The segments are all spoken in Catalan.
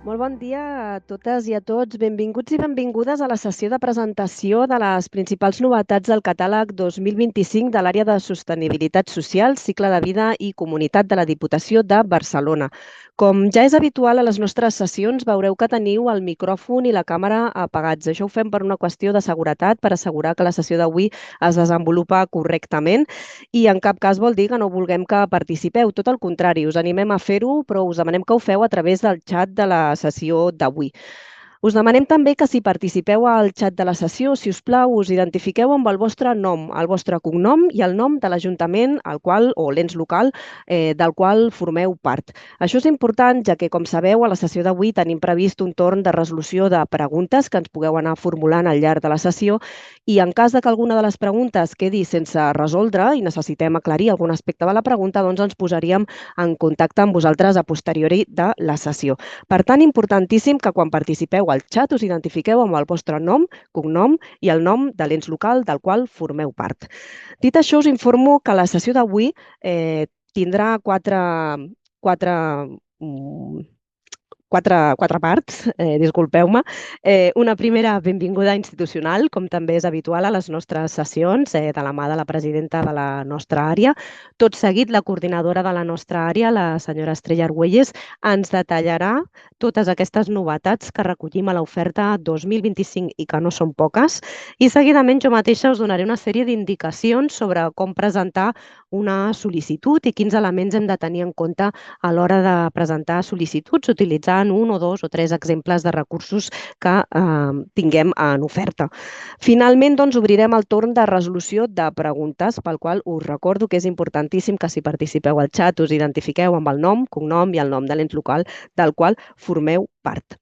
Molt bon dia a totes i a tots. Benvinguts i benvingudes a la sessió de presentació de les principals novetats del catàleg 2025 de l'àrea de sostenibilitat social, cicle de vida i comunitat de la Diputació de Barcelona. Com ja és habitual a les nostres sessions, veureu que teniu el micròfon i la càmera apagats. Això ho fem per una qüestió de seguretat, per assegurar que la sessió d'avui es desenvolupa correctament i en cap cas vol dir que no vulguem que participeu. Tot el contrari, us animem a fer-ho, però us demanem que ho feu a través del xat de la sessió d'avui. Us demanem també que si participeu al xat de la sessió, si us plau, us identifiqueu amb el vostre nom, el vostre cognom i el nom de l'Ajuntament al qual o l'ens local del qual formeu part. Això és important, ja que, com sabeu, a la sessió d'avui tenim previst un torn de resolució de preguntes que ens pugueu anar formulant al llarg de la sessió i en cas de que alguna de les preguntes quedi sense resoldre i necessitem aclarir algun aspecte de la pregunta, doncs ens posaríem en contacte amb vosaltres a posteriori de la sessió. Per tant, importantíssim que quan participeu al xat us identifiqueu amb el vostre nom, cognom i el nom de l'ens local del qual formeu part. Dit això, us informo que la sessió d'avui tindrà quatre parts, disculpeu-me. Una primera benvinguda institucional, com també és habitual a les nostres sessions, de la mà de la presidenta de la nostra àrea. Tot seguit, la coordinadora de la nostra àrea, la senyora Estrella Argüelles, ens detallarà totes aquestes novetats que recollim a l'oferta 2025 i que no són poques. I seguidament jo mateixa us donaré una sèrie d'indicacions sobre com presentar una sol·licitud i quins elements hem de tenir en compte a l'hora de presentar sol·licituds utilitzant un o dos o tres exemples de recursos que tinguem en oferta. Finalment, doncs, obrirem el torn de resolució de preguntes, pel qual us recordo que és importantíssim que si participeu al xat us identifiqueu amb el nom, cognom i el nom de l'ens local del qual formeu part.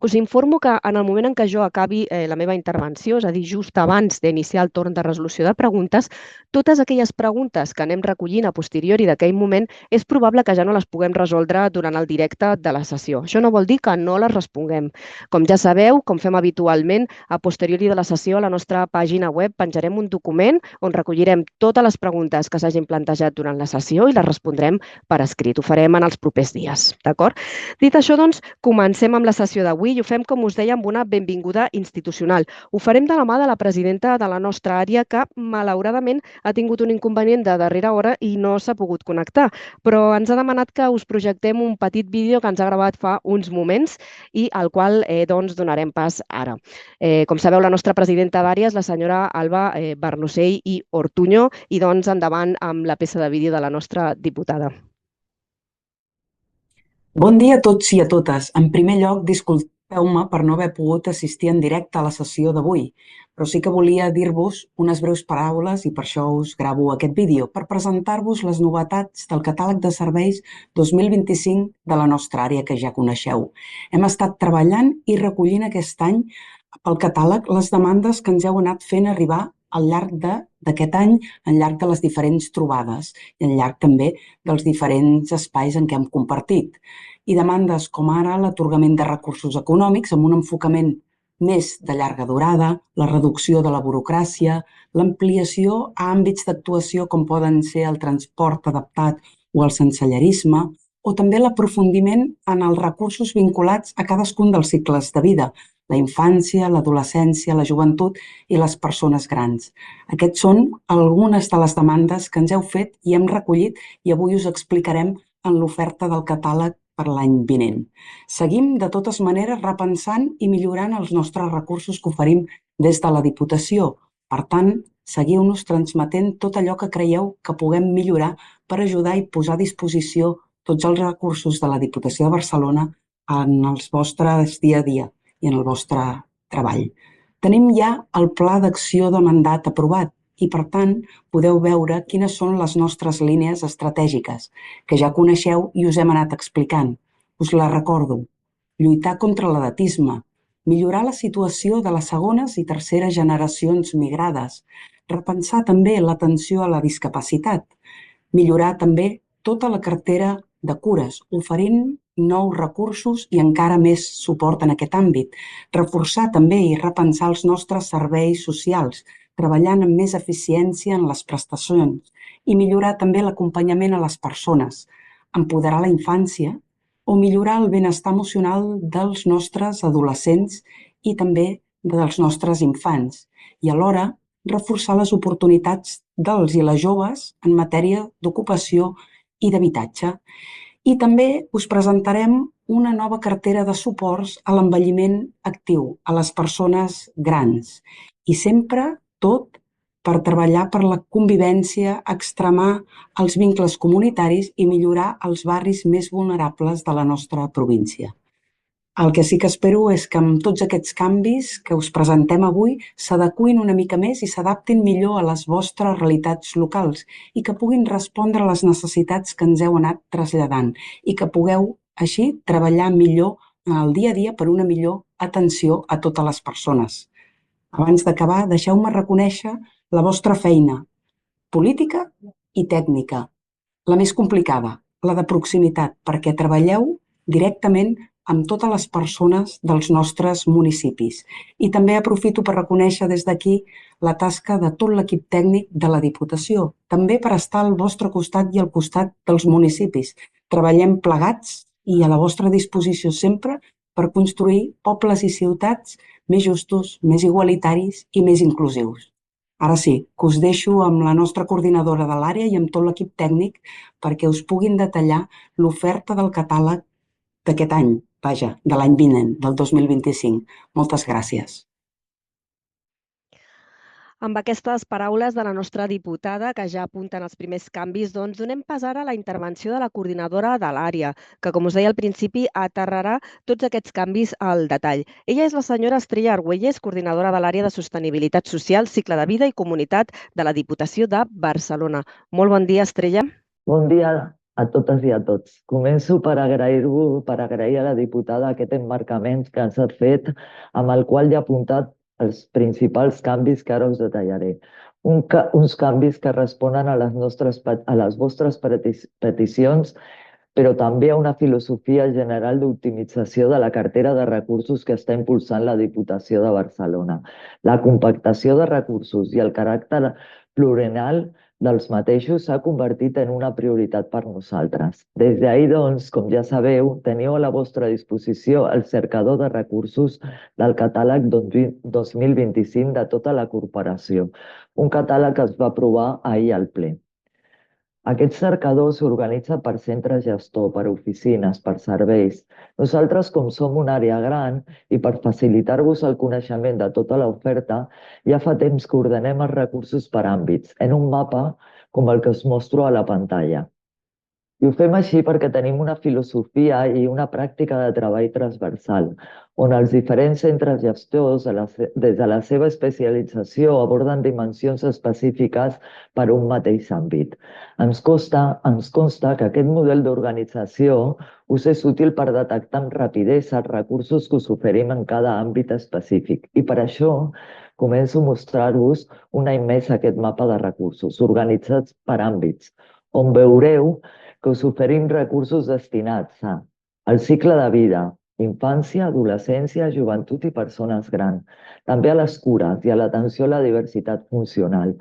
Us informo que en el moment en què jo acabi la meva intervenció, és a dir, just abans d'iniciar el torn de resolució de preguntes, totes aquelles preguntes que anem recollint a posteriori d'aquell moment és probable que ja no les puguem resoldre durant el directe de la sessió. Això no vol dir que no les responguem. Com ja sabeu, com fem habitualment, a posteriori de la sessió a la nostra pàgina web penjarem un document on recollirem totes les preguntes que s'hagin plantejat durant la sessió i les respondrem per escrit. Ho farem en els propers dies, d'acord? Dit això, doncs, comencem amb la sessió d'avui i ho fem, com us deia, amb una benvinguda institucional. Ho farem de la mà de la presidenta de la nostra àrea, que malauradament ha tingut un inconvenient de darrera hora i no s'ha pogut connectar, però ens ha demanat que us projectem un petit vídeo que ens ha gravat fa uns moments i al qual doncs, donarem pas ara. Com sabeu, la nostra presidenta d'àrea és la senyora Alba Bernocell i Ortuño i doncs endavant amb la peça de vídeo de la nostra diputada. Bon dia a tots i a totes. En primer lloc, disculpeu-me per no haver pogut assistir en directe a la sessió d'avui, però sí que volia dir-vos unes breus paraules i per això us gravo aquest vídeo, per presentar-vos les novetats del catàleg de serveis 2025 de la nostra àrea que ja coneixeu. Hem estat treballant i recollint aquest any pel catàleg les demandes que ens heu anat fent arribar al llarg d'aquest any, al llarg de les diferents trobades i al llarg també dels diferents espais en què hem compartit. I demandes com ara l'atorgament de recursos econòmics amb un enfocament més de llarga durada, la reducció de la burocràcia, l'ampliació a àmbits d'actuació com poden ser el transport adaptat o el sensellarisme, o també l'aprofundiment en els recursos vinculats a cadascun dels cicles de vida, la infància, l'adolescència, la joventut i les persones grans. Aquests són algunes de les demandes que ens heu fet i hem recollit i avui us explicarem en l'oferta del catàleg per l'any vinent. Seguim, de totes maneres, repensant i millorant els nostres recursos que oferim des de la Diputació. Per tant, seguiu-nos transmetent tot allò que creieu que puguem millorar per ajudar i posar a disposició tots els recursos de la Diputació de Barcelona en els vostres dia a dia i en el vostre treball. Tenim ja el pla d'acció de mandat aprovat i, per tant, podeu veure quines són les nostres línies estratègiques, que ja coneixeu i us hem anat explicant. Us les recordo. Lluitar contra l'edatisme, millorar la situació de les segones i terceres generacions migrades, repensar també l'atenció a la discapacitat, millorar també tota la cartera de cures, oferint nous recursos i encara més suport en aquest àmbit, reforçar també i repensar els nostres serveis socials, treballant amb més eficiència en les prestacions i millorar també l'acompanyament a les persones, empoderar la infància o millorar el benestar emocional dels nostres adolescents i també dels nostres infants, i alhora reforçar les oportunitats dels i les joves en matèria d'ocupació i d'habitatge. I també us presentarem una nova cartera de suports a l'envelliment actiu, a les persones grans. I sempre tot per treballar per la convivència, extremar els vincles comunitaris i millorar els barris més vulnerables de la nostra província. El que sí que espero és que amb tots aquests canvis que us presentem avui s'adequin una mica més i s'adaptin millor a les vostres realitats locals i que puguin respondre a les necessitats que ens heu anat traslladant i que pugueu així treballar millor en el dia a dia per una millor atenció a totes les persones. Abans d'acabar, deixeu-me reconèixer la vostra feina política i tècnica, la més complicada, la de proximitat, perquè treballeu directament amb totes les persones dels nostres municipis. I també aprofito per reconèixer des d'aquí la tasca de tot l'equip tècnic de la Diputació, també per estar al vostre costat i al costat dels municipis. Treballem plegats i a la vostra disposició sempre per construir pobles i ciutats més justos, més igualitaris i més inclusius. Ara sí, que us deixo amb la nostra coordinadora de l'àrea i amb tot l'equip tècnic perquè us puguin detallar l'oferta del catàleg d'aquest any, vaja, de l'any vinent, del 2025. Moltes gràcies. Amb aquestes paraules de la nostra diputada, que ja apunten els primers canvis, doncs donem pas ara a la intervenció de la coordinadora de l'àrea, que, com us deia al principi, aterrarà tots aquests canvis al detall. Ella és la senyora Estrella Argüelles, coordinadora de l'àrea de Sostenibilitat Social, Cicle de Vida i Comunitat de la Diputació de Barcelona. Molt bon dia, Estrella. Bon dia a totes i a tots. Començo per agrair a la diputada aquest emmarcament que ens ha fet, amb el qual ja ha apuntat els principals canvis que ara us detallaré. Uns canvis que responen a les vostres peticions, però també a una filosofia general d'optimització de la cartera de recursos que està impulsant la Diputació de Barcelona. La compactació de recursos i el caràcter pluriennal dels mateixos s'ha convertit en una prioritat per nosaltres. Des d'ahir, doncs, com ja sabeu, teniu a la vostra disposició el cercador de recursos del catàleg 2025 de tota la corporació, un catàleg que es va aprovar ahir al ple. Aquest cercador s'organitza per centre gestor, per oficines, per serveis. Nosaltres, com som una àrea gran i per facilitar-vos el coneixement de tota l'oferta, ja fa temps que ordenem els recursos per àmbits, en un mapa com el que us mostro a la pantalla. I ho fem així perquè tenim una filosofia i una pràctica de treball transversal, on els diferents centres gestors, des de la seva especialització, aborden dimensions específiques per un mateix àmbit. Ens consta que aquest model d'organització us és útil per detectar amb rapidesa els recursos que us oferim en cada àmbit específic. I per això començo a mostrar-vos un any més aquest mapa de recursos organitzats per àmbits, on veureu que us oferim recursos destinats al cicle de vida, infància, adolescència, joventut i persones grans, també a les cures i a l'atenció a la diversitat funcional.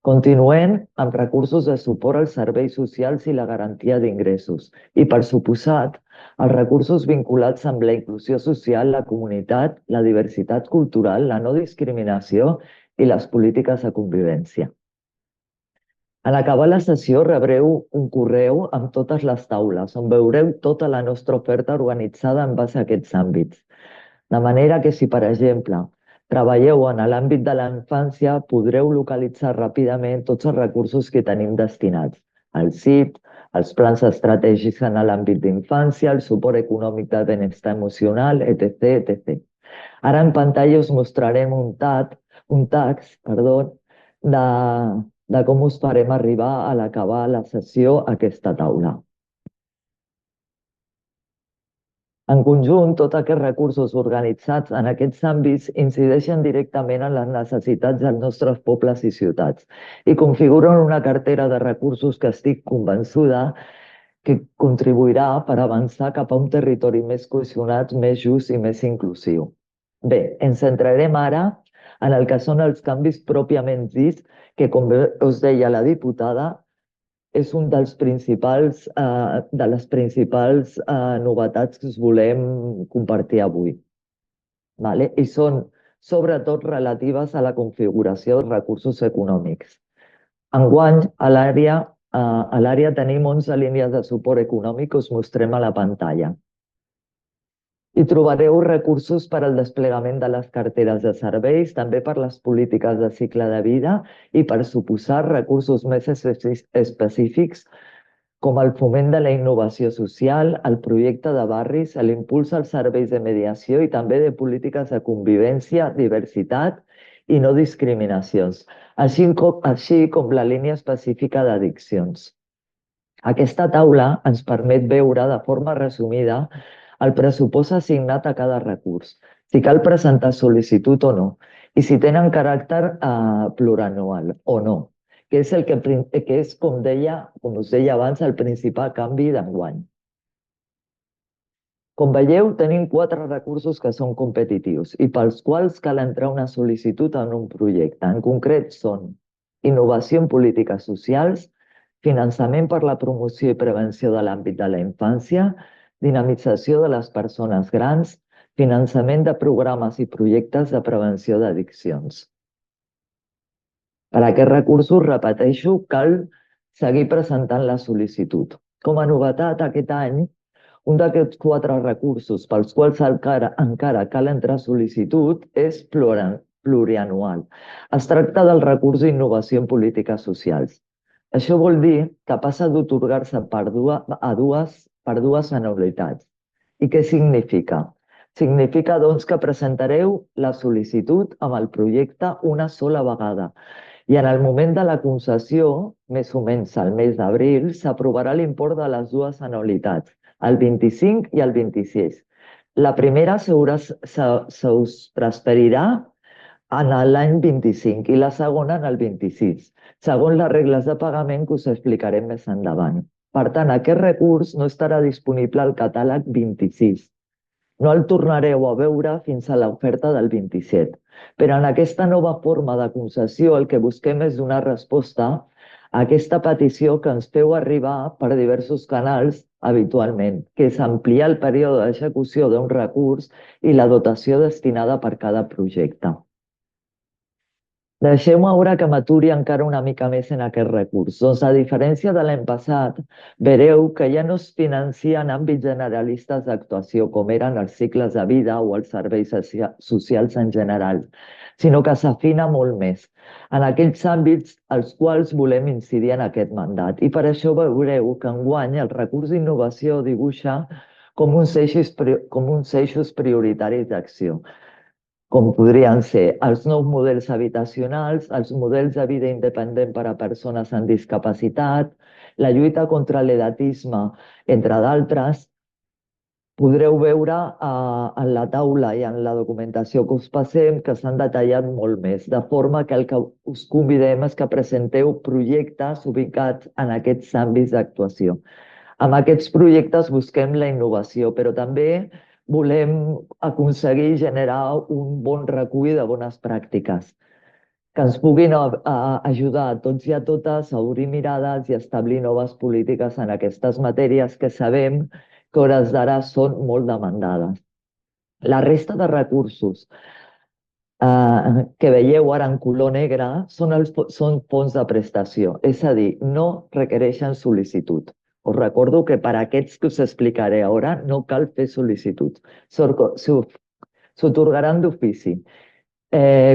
Continuem amb recursos de suport als serveis socials i la garantia d'ingressos i, per suposat, els recursos vinculats amb la inclusió social, la comunitat, la diversitat cultural, la no discriminació i les polítiques de convivència. En acabar la sessió rebreu un correu amb totes les taules, on veureu tota la nostra oferta organitzada en base a aquests àmbits. De manera que si, per exemple, treballeu en l'àmbit de la infància, podreu localitzar ràpidament tots els recursos que tenim destinats. El CIP, els plans estratègics en l'àmbit d'infància, el suport econòmic de benestar emocional, etc. etc. Ara en pantalla us mostrarem un text de com us farem arribar a l'acabar la sessió a aquesta taula. En conjunt, tots aquests recursos organitzats en aquests àmbits incideixen directament en les necessitats dels nostres pobles i ciutats i configuren una cartera de recursos que estic convençuda que contribuirà per avançar cap a un territori més cohesionat, més just i més inclusiu. Bé, ens centrarem ara en el que són els canvis pròpiament dits que, com us deia la diputada, és un de les principals novetats que us volem compartir avui. Vale? I són sobretot relatives a la configuració dels recursos econòmics. Enguany, a l'àrea tenim 11 línies de suport econòmic que us mostrem a la pantalla. Hi trobareu recursos per al desplegament de les carteres de serveis, també per les polítiques de cicle de vida i, per suposar, recursos més específics com el foment de la innovació social, el projecte de barris, l'impuls als serveis de mediació i també de polítiques de convivència, diversitat i no discriminacions, així com la línia específica d'addiccions. Aquesta taula ens permet veure de forma resumida el pressupost assignat a cada recurs, si cal presentar sol·licitud o no, i si tenen caràcter plurianual o no, que és, com us deia abans, el principal canvi d'enguany. Com veieu, tenim 4 recursos que són competitius i pels quals cal entrar una sol·licitud en un projecte. En concret són innovació en polítiques socials, finançament per la promoció i prevenció de l'àmbit de la infància, dinamització de les persones grans, finançament de programes i projectes de prevenció d'addiccions. Per a aquests recursos, repeteixo, cal seguir presentant la sol·licitud. Com a novetat, aquest any, un d'aquests 4 recursos pels quals encara cal entrar sol·licitud és plurianual. Es tracta del recurs d'innovació en polítiques socials. Això vol dir que passa d'atorgar-se per dues anualitats. I què significa? Significa, doncs, que presentareu la sol·licitud amb el projecte una sola vegada. I en el moment de la concessió, més o menys al mes d'abril, s'aprovarà l'import de les dues anualitats, el 25 i el 26. La primera us transferirà en l'any 25 i la segona en el 26, segons les regles de pagament que us explicarem més endavant. Per tant, aquest recurs no estarà disponible al catàleg 26. No el tornareu a veure fins a l'oferta del 27. Però en aquesta nova forma de concessió el que busquem és donar resposta a aquesta petició que ens feu arribar per diversos canals habitualment, que és ampliar el període d'execució d'un recurs i la dotació destinada per cada projecte. Deixeu-me ara que m'aturi encara una mica més en aquest recurs. Doncs, a diferència de l'any passat, veureu que ja no es financia en àmbits generalistes d'actuació, com eren els cicles de vida o els serveis socials en general, sinó que s'afina molt més en aquells àmbits als quals volem incidir en aquest mandat. I per això veureu que enguany el recurs d'innovació dibuixa com uns eixos prioritaris d'acció, com podrien ser els nous models habitacionals, els models de vida independent per a persones amb discapacitat, la lluita contra l'edatisme, entre d'altres. Podreu veure en la taula i en la documentació que us passem que s'han detallat molt més, de forma que el que us convidem és que presenteu projectes ubicats en aquests àmbits d'actuació. Amb aquests projectes busquem la innovació, però també volem aconseguir generar un bon recull de bones pràctiques que ens puguin ajudar a tots i a totes a obrir mirades i establir noves polítiques en aquestes matèries que sabem que a hores d'ara són molt demandades. La resta de recursos que veieu ara en color negre són fons de prestació, és a dir, no requereixen sol·licitud. Us recordo que per a aquests que us explicaré ara no cal fer sol·licitud. S'atorgaran d'ofici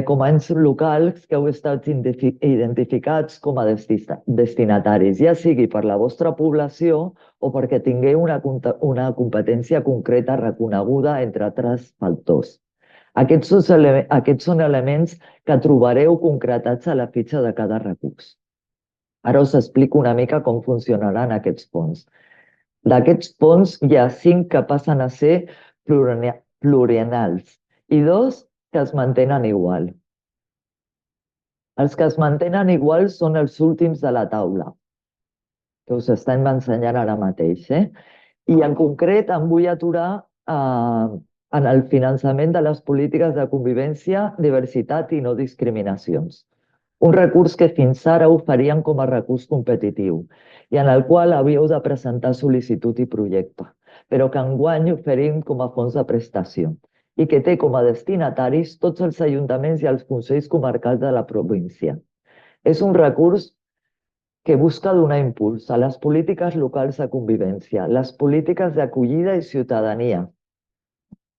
com a ens locals que heu estat identificats com a destinataris, ja sigui per la vostra població o perquè tingueu una competència concreta reconeguda, entre altres factors. Aquests són elements que trobareu concretats a la fitxa de cada recurs. Ara us explico una mica com funcionaran aquests fons. D'aquests fons hi ha 5 que passen a ser pluriennals i 2 que es mantenen igual. Els que es mantenen igual són els últims de la taula, que us estem ensenyant ara mateix. I en concret em vull aturar en el finançament de les polítiques de convivència, diversitat i no discriminacions. Un recurs que fins ara oferien com a recurs competitiu i en el qual havíeu de presentar sol·licitud i projecte, però que enguany oferim com a fons de prestació i que té com a destinataris tots els ajuntaments i els consells comarcals de la província. És un recurs que busca donar impuls a les polítiques locals de convivència, les polítiques d'acollida i ciutadania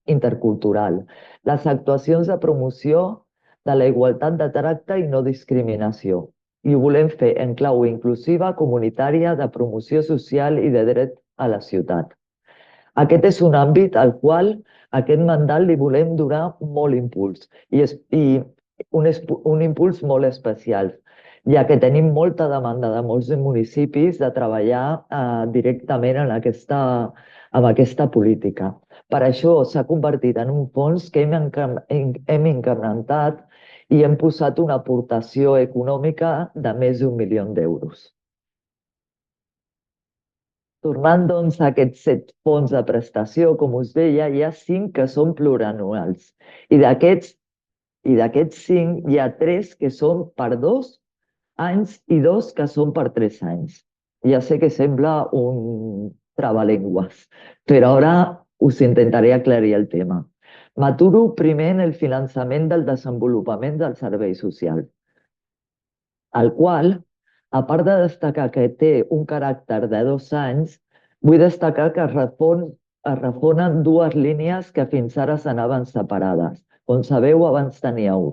intercultural, les actuacions de promoció de la igualtat de tracte i no discriminació. I ho volem fer en clau inclusiva, comunitària, de promoció social i de dret a la ciutat. Aquest és un àmbit al qual aquest mandat li volem donar molt impuls i un impuls molt especial, ja que tenim molta demanda de molts municipis de treballar directament en aquesta política. Per això s'ha convertit en un fons que hem incrementat i hem posat una aportació econòmica de més d'1 milió d'euros. Tornant, doncs, a aquests 7 fons de prestació, com us deia, hi ha 5 que són plurianuals. I d'aquests 5 hi ha 3 que són per 2 anys i 2 que són per 3 anys. Ja sé que sembla un trabalengües, però ara us intentaré aclarir el tema. M'aturo primer en el finançament del desenvolupament del servei social, el qual, a part de destacar que té un caràcter de 2 anys, vull destacar que es refonen 2 línies que fins ara s'anaven separades. Com sabeu, abans teníeu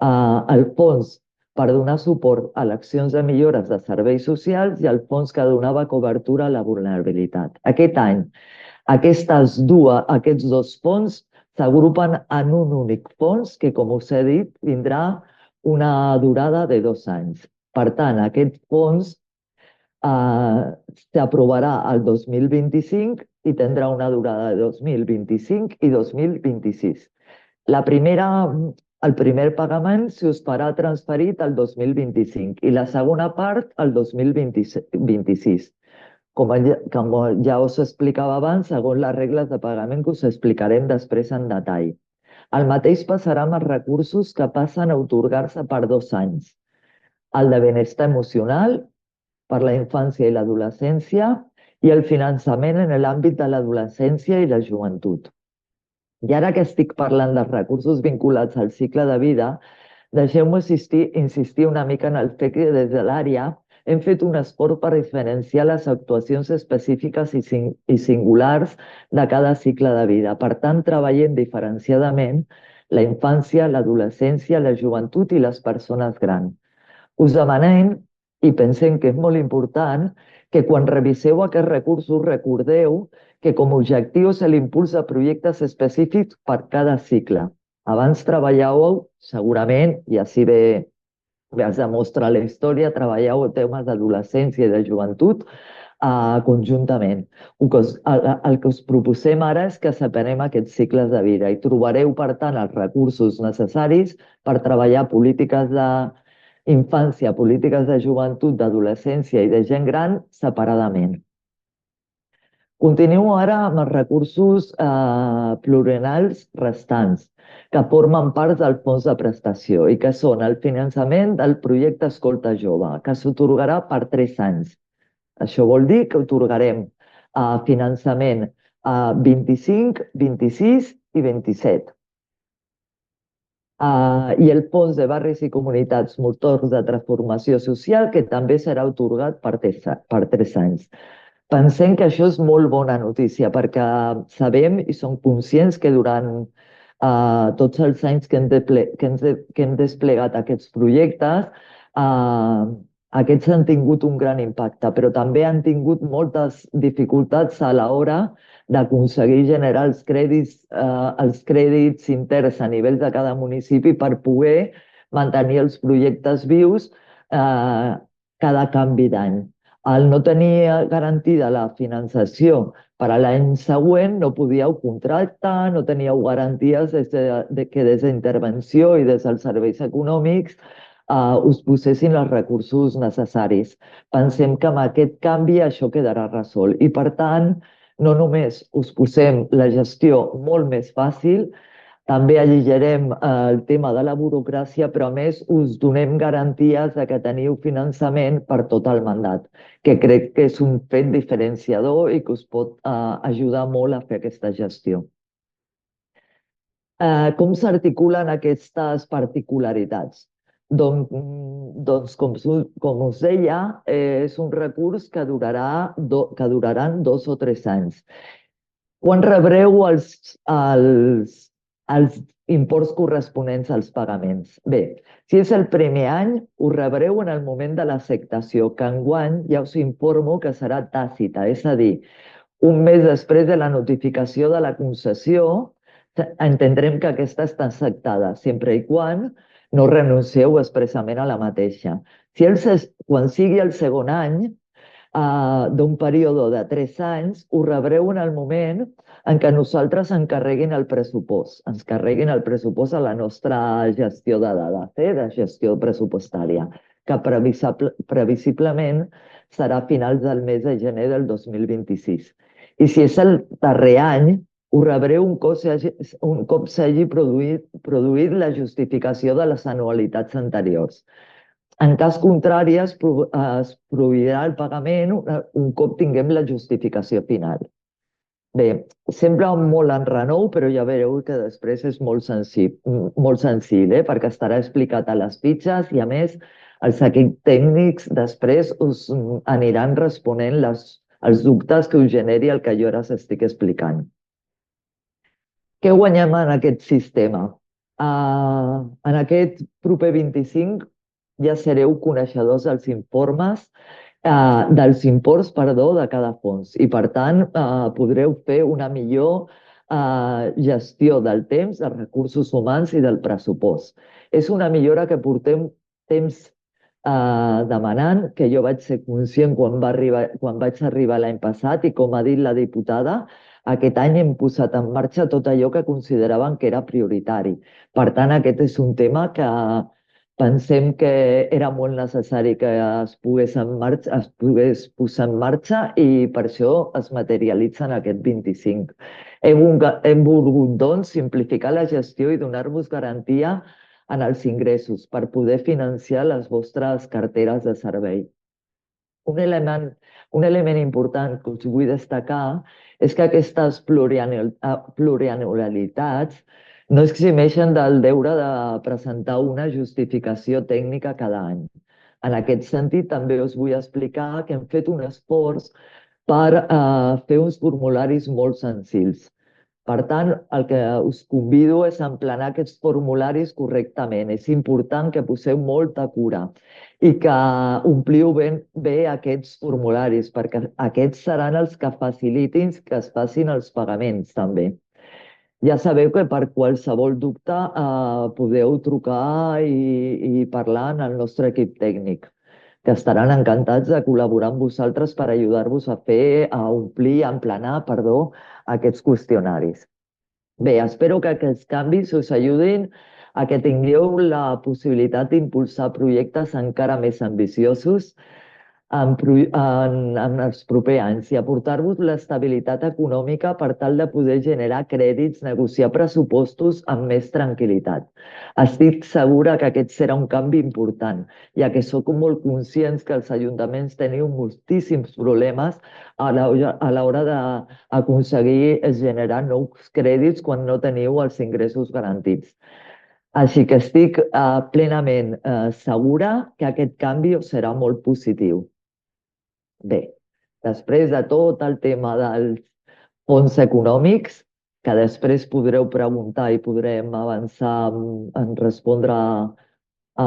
el fons per donar suport a accions de millores de serveis socials i el fons que donava cobertura a la vulnerabilitat. Aquest any, aquests 2 fons s'agrupen en un únic fons que, com us he dit, tindrà una durada de 2 anys. Per tant, aquest fons s'aprovarà el 2025 i tindrà una durada de 2025 i 2026. El primer pagament us farà transferit el 2025 i la segona part el 2026. Com ja us explicava abans, segons les regles de pagament que us explicarem després en detall. El mateix passarà amb els recursos que passen a atorgar-se per 2 anys. El de benestar emocional, per la infància i l'adolescència, i el finançament en l'àmbit de l'adolescència i la joventut. I ara que estic parlant dels recursos vinculats al cicle de vida, deixeu-me insistir una mica en el fet que des de l'àrea hem fet un esforç per diferenciar les actuacions específiques i singulars de cada cicle de vida. Per tant, treballem diferenciadament la infància, l'adolescència, la joventut i les persones grans. Us demanem, i pensem que és molt important, que quan reviseu aquests recursos recordeu que com a objectiu és l'impuls de projectes específics per cada cicle. Abans treballàveu, segurament, i així bé es demostra la història, treballàveu temes d'adolescència i de joventut conjuntament. El que us proposem ara és que separem aquests cicles de vida i trobareu, per tant, els recursos necessaris per treballar polítiques d'infància, polítiques de joventut, d'adolescència i de gent gran separadament. Continuo ara amb els recursos plurianuals restants, que formen part del fons de prestació i que són el finançament del projecte Escolta Jove, que s'atorgarà per 3 anys. Això vol dir que atorgarem finançament 25, 26 i 27. I el fons de barris i comunitats motors de transformació social, que també serà atorgat per 3 anys. Pensem que això és molt bona notícia perquè sabem i som conscients que durant tots els anys que hem desplegat aquests projectes, aquests han tingut un gran impacte, però també han tingut moltes dificultats a l'hora d'aconseguir generar els crèdits interns a nivell de cada municipi per poder mantenir els projectes vius cada canvi d'any. Al no tenir garantida la finançació per a l'any següent, no podíeu contractar, no teníeu garanties que des d'intervenció i des dels serveis econòmics us posessin els recursos necessaris. Pensem que amb aquest canvi això quedarà resolt i, per tant, no només us posem la gestió molt més fàcil, També alleugerem el tema de la burocràcia, però a més us donem garanties de que teniu finançament per tot el mandat, que crec que és un fet diferenciador i que us pot ajudar molt a fer aquesta gestió. Com s'articulen aquestes particularitats? Doncs com us deia, és un recurs que duraran 2 o 3 anys. Quan rebreu els imports corresponents als pagaments? Bé, si és el primer any, ho rebreu en el moment de l'acceptació, que enguany ja us informo que serà tàcita, és a dir, un mes després de la notificació de la concessió, entendrem que aquesta està acceptada, sempre i quan no renuncieu expressament a la mateixa. Quan sigui el segon any, d'un període de 3 anys, ho rebreu en el moment en què nosaltres encarreguin el pressupost. Ens carreguin el pressupost a la nostra gestió de dades, de gestió pressupostària, que previsiblement serà a finals del mes de gener del 2026. I si és el darrer any, ho rebreu un cop s'hagi produït la justificació de les anualitats anteriors. En cas contrari, es prohibirà el pagament un cop tinguem la justificació final. Bé, sembla molt enrenou, però ja veureu que després és molt senzill, perquè estarà explicat a les fitxes i, a més, els equips tècnics després us aniran responent els dubtes que us generi el que jo ara us estic explicant. Què guanyem en aquest sistema? En aquest proper 25 ja sereu coneixedors dels imports, de cada fons i, per tant, podreu fer una millor gestió del temps, dels recursos humans i del pressupost. És una millora que portem temps demanant, que jo vaig ser conscient quan vaig arribar l'any passat i, com ha dit la diputada, aquest any hem posat en marxa tot allò que consideraven que era prioritari. Per tant, aquest és un tema que pensem que era molt necessari que es pogués posar en marxa i per això es materialitza en aquest 25. Hem volgut, doncs, simplificar la gestió i donar-vos garantia en els ingressos per poder financiar les vostres carteres de servei. Un element important que us vull destacar és que aquestes plurianualitats no eximeixen del deure de presentar una justificació tècnica cada any. En aquest sentit, també us vull explicar que hem fet un esforç per fer uns formularis molt senzills. Per tant, el que us convido és a emplenar aquests formularis correctament. És important que poseu molta cura i que ompliu bé aquests formularis, perquè aquests seran els que facilitin que es facin els pagaments també. Ja sabeu que per qualsevol dubte podeu trucar i parlar amb el nostre equip tècnic, que estaran encantats de col·laborar amb vosaltres per ajudar-vos a omplir, a emplenar, aquests qüestionaris. Bé, espero que aquests canvis us ajudin a que tingueu la possibilitat d'impulsar projectes encara més ambiciosos en els propers anys i aportar-vos l'estabilitat econòmica per tal de poder generar crèdits, negociar pressupostos amb més tranquil·litat. Estic segura que aquest serà un canvi important, ja que sóc molt conscients que els ajuntaments teniu moltíssims problemes a l'hora d'aconseguir generar nous crèdits quan no teniu els ingressos garantits. Així que estic plenament segura que aquest canvi serà molt positiu. Bé, després de tot el tema dels fons econòmics, que després podreu preguntar i podrem avançar en respondre a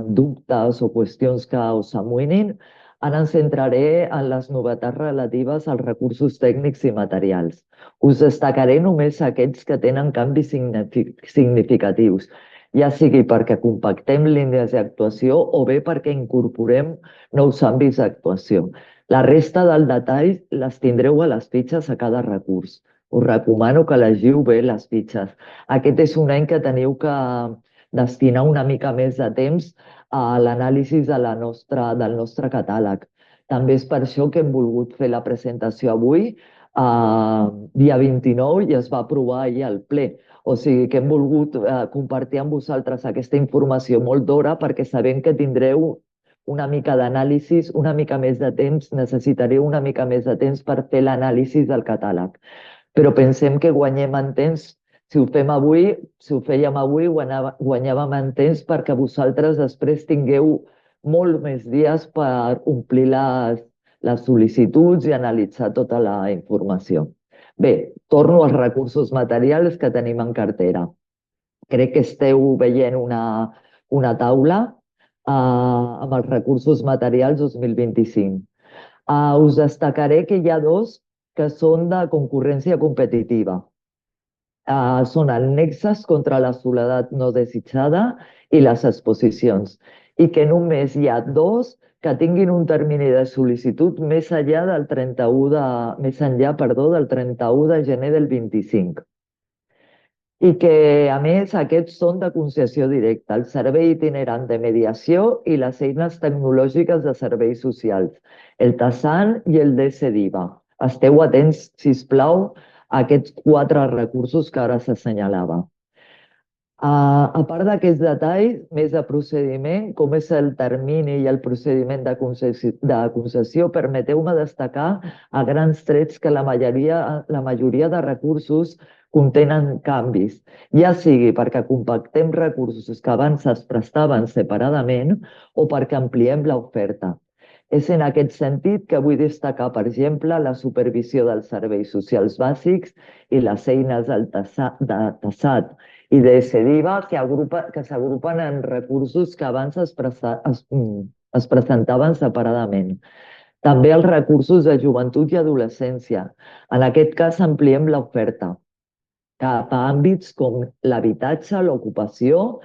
dubtes o qüestions que us amoïnin, ara em centraré en les novetats relatives als recursos tècnics i materials. Us destacaré només aquells que tenen canvis significatius, ja sigui perquè compactem línies d'actuació o bé perquè incorporem nous àmbits d'actuació. La resta del detall les tindreu a les fitxes a cada recurs. Us recomano que llegiu bé les fitxes. Aquest és un any que teniu que destinar una mica més de temps a l'anàlisi del nostre catàleg. També és per això que hem volgut fer la presentació avui, dia 29, i es va aprovar ahir al ple. O sigui que hem volgut compartir amb vosaltres aquesta informació molt d'hora perquè sabem que tindreu una mica d'anàlisi, una mica més de temps, necessitareu una mica més de temps per fer l'anàlisi del catàleg. Però pensem que guanyem en temps, si ho fèiem avui, guanyàvem en temps perquè vosaltres després tingueu molt més dies per omplir les sol·licituds i analitzar tota la informació. Bé, torno als recursos materials que tenim en cartera. Crec que esteu veient una taula amb els recursos materials 2025. Us destacaré que hi ha dos que són de concurrència competitiva. Són el Nexes contra la soledat no desitjada i les exposicions, i que només hi ha dos que tinguin un termini de sol·licitud més enllà del 31 de gener del 25. I que, a més, aquests són de concessió directa, el Servei Itinerant de Mediació i les eines tecnològiques de serveis socials, el TASAN i el DSDIVA. Esteu atents, sisplau, a aquests 4 recursos que ara s'assenyalava. A part d'aquests detalls, més de procediment, com és el termini i el procediment de concessió, permeteu-me destacar a grans trets que la majoria de recursos contenen canvis, ja sigui perquè compactem recursos que abans es prestaven separadament o perquè ampliem l'oferta. És en aquest sentit que vull destacar, per exemple, la supervisió dels serveis socials bàsics i les eines del TASAT i de DSDIVA que s'agrupen en recursos que abans es presentaven separadament. També els recursos de joventut i adolescència. En aquest cas ampliem l'oferta cap a àmbits com l'habitatge, l'ocupació,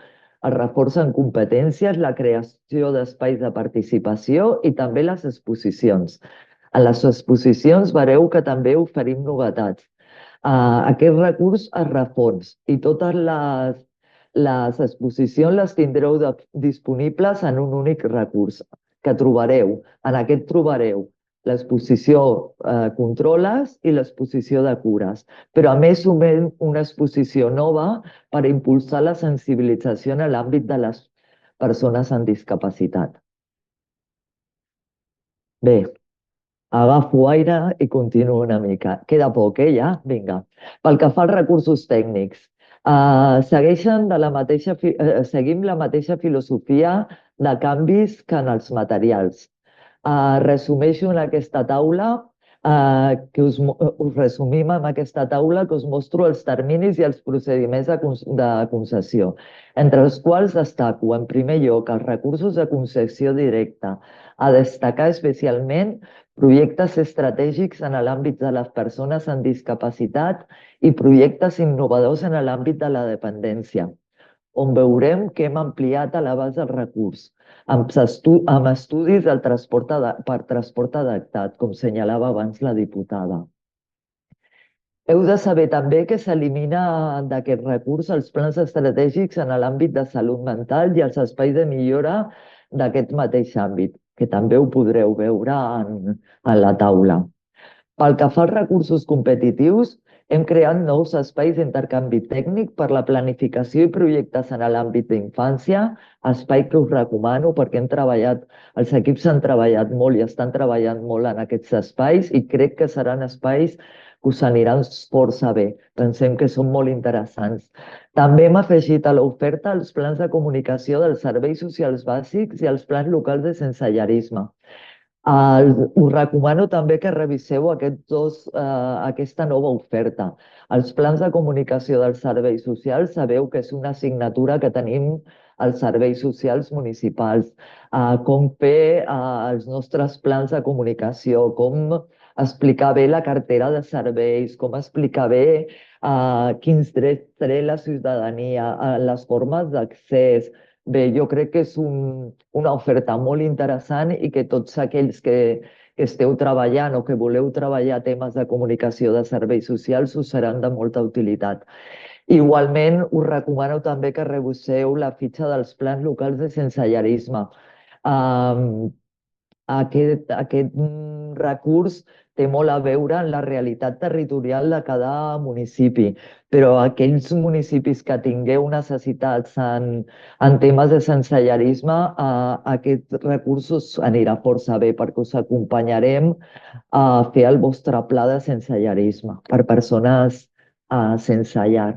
es reforcen competències, la creació d'espais de participació i també les exposicions. En les exposicions veureu que també oferim novetats. Aquest recurs es refons i totes les exposicions les tindreu disponibles en un únic recurs que trobareu. En aquest trobareu l'exposició controles i l'exposició de cures. Però a més sumem una exposició nova per impulsar la sensibilització en l'àmbit de les persones amb discapacitat. Bé, agafo aire i continuo una mica. Queda poc, ja? Vinga. Pel que fa als recursos tècnics, seguim la mateixa filosofia de canvis que en els materials. Resumeixo en aquesta taula, us resumim en aquesta taula que us mostro els terminis i els procediments de concessió, entre els quals destaco, en primer lloc, els recursos de concessió directa, a destacar especialment projectes estratègics en l'àmbit de les persones amb discapacitat i projectes innovadors en l'àmbit de la dependència, on veurem que hem ampliat a l'abast del recurs, amb estudis per transport adaptat, com senyalava abans la diputada. Heu de saber també que s'elimina d'aquest recurs els plans estratègics en l'àmbit de salut mental i els espais de millora d'aquest mateix àmbit, que també ho podreu veure en la taula. Pel que fa als recursos competitius, hem creat nous espais d'intercanvi tècnic per la planificació i projectes en l'àmbit d'infància, espai que us recomano perquè els equips han treballat molt i estan treballant molt en aquests espais i crec que seran espais que us aniran força bé. Pensem que són molt interessants. També hem afegit a l'oferta els plans de comunicació dels serveis socials bàsics i els plans locals de sensellarisme. Us recomano també que reviseu aquesta nova oferta. Els plans de comunicació dels serveis socials sabeu que és una assignatura que tenim als serveis socials municipals. Com fer els nostres plans de comunicació, com explicar bé la cartera de serveis, com explicar bé quins drets té la ciutadania, les formes d'accés. Bé, jo crec que és una oferta molt interessant i que tots aquells que esteu treballant o que voleu treballar temes de comunicació de serveis socials us seran de molta utilitat. Igualment, us recomano també que reviseu la fitxa dels plans locals de sensellarisme. Aquest recurs té molt a veure en la realitat territorial de cada municipi, però aquells municipis que tingueu necessitats en temes de sensellarisme, aquests recursos anirà força bé perquè us acompanyarem a fer el vostre pla de sensellarisme per persones sense llar.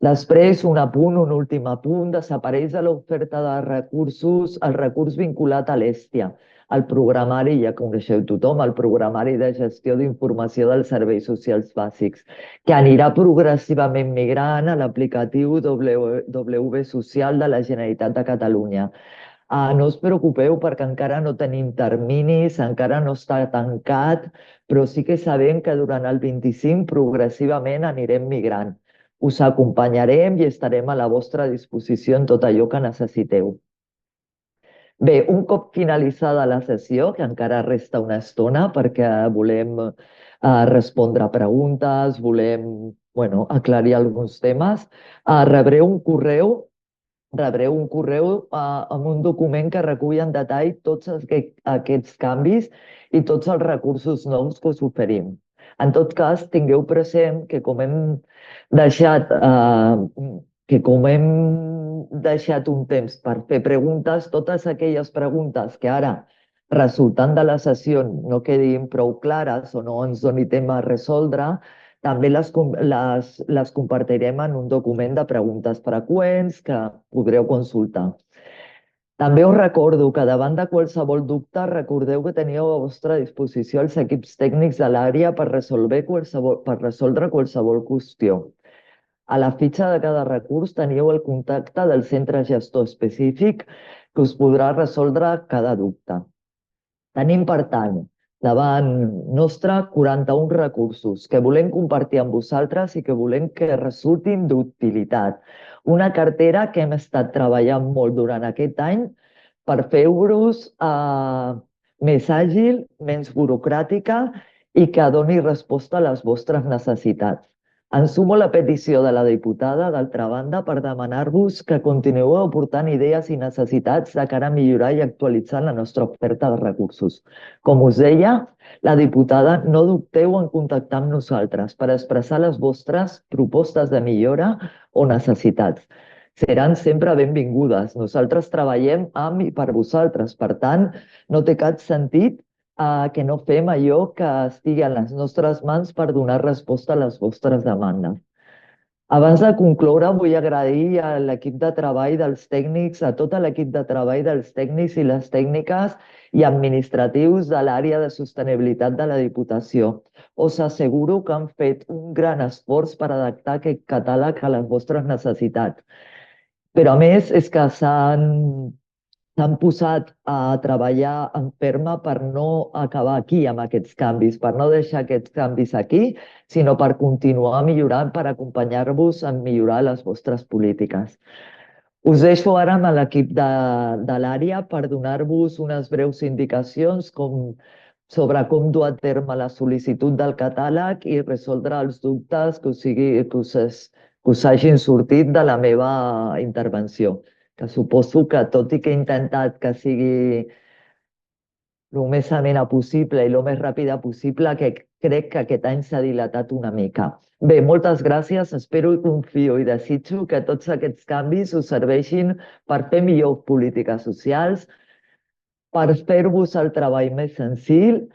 Després, un apunt, un últim apunt, desapareix de l'oferta de recursos el recurs vinculat a l'ESTIA, el programari, ja coneixeu tothom, el programari de gestió d'informació dels serveis socials bàsics, que anirà progressivament migrant a l'aplicatiu WW Social de la Generalitat de Catalunya. No us preocupeu perquè encara no tenim terminis, encara no està tancat, però sí que sabem que durant el 25 progressivament anirem migrant. Us acompanyarem i estarem a la vostra disposició en tot allò que necessiteu. Bé, un cop finalitzada la sessió, que encara resta una estona perquè volem respondre preguntes, volem aclarir alguns temes, rebreu un correu amb un document que recull en detall tots aquests canvis i tots els recursos nous que us oferim. En tot cas, tingueu present que com hem deixat un temps per fer preguntes, totes aquelles preguntes que ara, resultant de la sessió, no quedin prou clares o no ens doni tema a resoldre, també les compartirem en un document de preguntes freqüents que podreu consultar. També us recordo que davant de qualsevol dubte recordeu que teniu a vostra disposició els equips tècnics de l'àrea per resoldre qualsevol qüestió. A la fitxa de cada recurs teniu el contacte del centre gestor específic que us podrà resoldre cada dubte. Tenim, per tant, davant nostre 41 recursos que volem compartir amb vosaltres i que volem que resultin d'utilitat. Una cartera que hem estat treballant molt durant aquest any per fer-vos més àgil, menys burocràtica i que doni resposta a les vostres necessitats. Em sumo a la petició de la diputada, d'altra banda, per demanar-vos que continueu aportant idees i necessitats de cara a millorar i actualitzar la nostra oferta de recursos. Com us deia, la diputada, no dubteu en contactar amb nosaltres per expressar les vostres propostes de millora o necessitats. Seran sempre benvingudes. Nosaltres treballem amb i per vosaltres. Per tant, no té cap sentit que no fem allò que estigui a les nostres mans per donar resposta a les vostres demandes. Abans de concloure, vull agrair a l'equip de treball dels tècnics, a tot l'equip de treball dels tècnics i les tècniques i administratius de l'àrea de sostenibilitat de la Diputació. Us asseguro que han fet un gran esforç per adaptar aquest catàleg a les vostres necessitats. Però a més és que s'han posat a treballar en ferma per no acabar aquí amb aquests canvis, per no deixar aquests canvis aquí, sinó per continuar millorant, per acompanyar-vos en millorar les vostres polítiques. Us deixo ara amb l'equip de l'àrea per donar-vos unes breus indicacions sobre com dur a terme la sol·licitud del catàleg i resoldre els dubtes que us hagin sortit de la meva intervenció, que suposo que tot i que he intentat que sigui el més amena possible i el més ràpida possible, que crec que aquest any s'ha dilatat una mica. Bé, moltes gràcies, espero i confio i desitjo que tots aquests canvis us serveixin per fer millor polítiques socials, per fer-vos el treball més senzill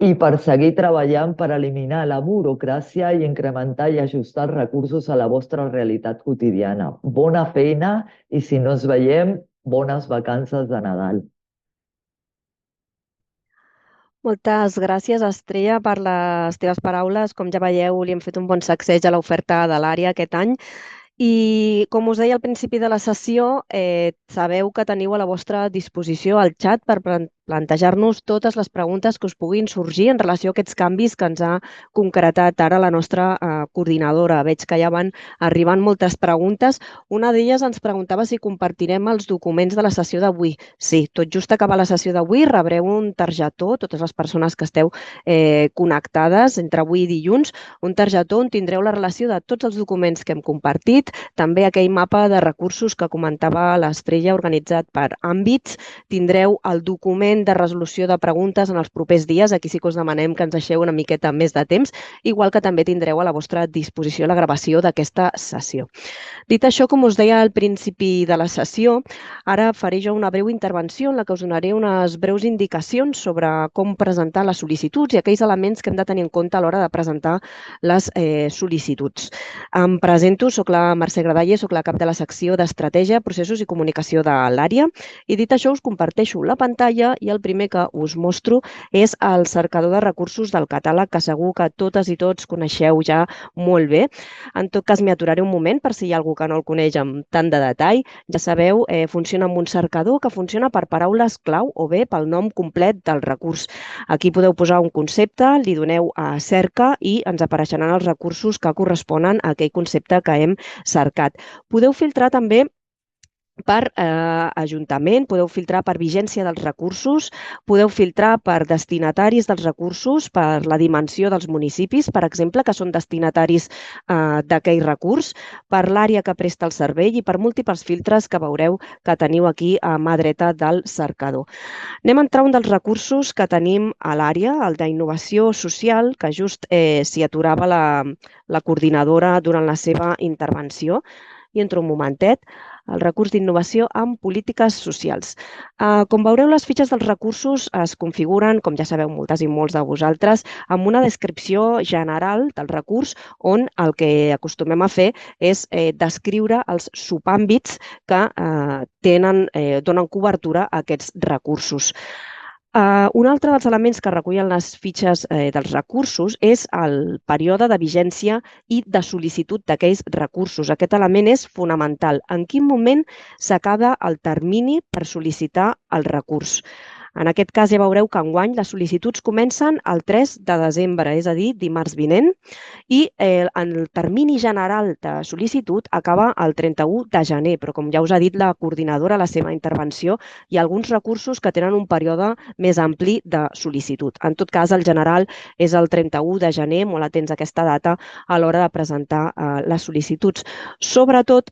i per seguir treballant per eliminar la burocràcia i incrementar i ajustar els recursos a la vostra realitat quotidiana. Bona feina i si no ens veiem, bones vacances de Nadal. Moltes gràcies, Estrella, per les teves paraules. Com ja veieu, li hem fet un bon sacseig a l'oferta de l'àrea aquest any. I com us deia al principi de la sessió, sabeu que teniu a la vostra disposició el xat per plantejar-nos totes les preguntes que us puguin sorgir en relació a aquests canvis que ens ha concretat ara la nostra coordinadora. Veig que ja van arribant moltes preguntes. Una d'elles ens preguntava si compartirem els documents de la sessió d'avui. Sí, tot just acabar la sessió d'avui rebreu un targetó, totes les persones que esteu connectades entre avui i dilluns, un targetó on tindreu la relació de tots els documents que hem compartit, fet també aquell mapa de recursos que comentava l'Estrella organitzat per àmbits. Tindreu el document de resolució de preguntes en els propers dies. Aquí sí que us demanem que ens deixeu una miqueta més de temps, igual que també tindreu a la vostra disposició la gravació d'aquesta sessió. Dit això, com us deia al principi de la sessió, ara faré jo una breu intervenció en la que us donaré unes breus indicacions sobre com presentar les sol·licituds i aquells elements que hem de tenir en compte a l'hora de presentar les sol·licituds. Em presento, soc la Mercè Gradalle, soc la cap de la secció d'Estratègia, Processos i Comunicació de l'àrea, i dit això us comparteixo la pantalla i el primer que us mostro és el cercador de recursos del catàleg, que segur que totes i tots coneixeu ja molt bé. En tot cas, m'hi aturaré un moment per si hi ha algú que no el coneix amb tant de detall. Ja sabeu, funciona amb un cercador que funciona per paraules clau o bé pel nom complet del recurs. Aquí podeu posar un concepte, li doneu a cerca i ens apareixeran els recursos que corresponen a aquell concepte que hem cercat. Podeu filtrar també per ajuntament, podeu filtrar per vigència dels recursos, podeu filtrar per destinataris dels recursos, per la dimensió dels municipis, per exemple, que són destinataris d'aquell recurs, per l'àrea que presta el servei i per múltiples filtres que veureu que teniu aquí a mà dreta del cercador. Anem a entrar un dels recursos que tenim a l'àrea, el d'innovació social, que just s'hi aturava la coordinadora durant la seva intervenció. I entro un momentet. El recurs d'innovació en polítiques socials. Com veureu, les fitxes dels recursos es configuren, com ja sabeu moltes i molts de vosaltres, amb una descripció general del recurs on el que acostumem a fer és descriure els subàmbits que donen cobertura a aquests recursos. Un altre dels elements que recullen les fitxes dels recursos és el període de vigència i de sol·licitud d'aquells recursos. Aquest element és fonamental. En quin moment s'acaba el termini per sol·licitar el recurs? En aquest cas ja veureu que enguany les sol·licituds comencen el 3 de desembre, és a dir, dimarts vinent, i el termini general de sol·licitud acaba el 31 de gener, però com ja us ha dit la coordinadora a la seva intervenció, hi ha alguns recursos que tenen un període més ampli de sol·licitud. En tot cas, el general és el 31 de gener, molt atents a aquesta data a l'hora de presentar les sol·licituds. Sobretot,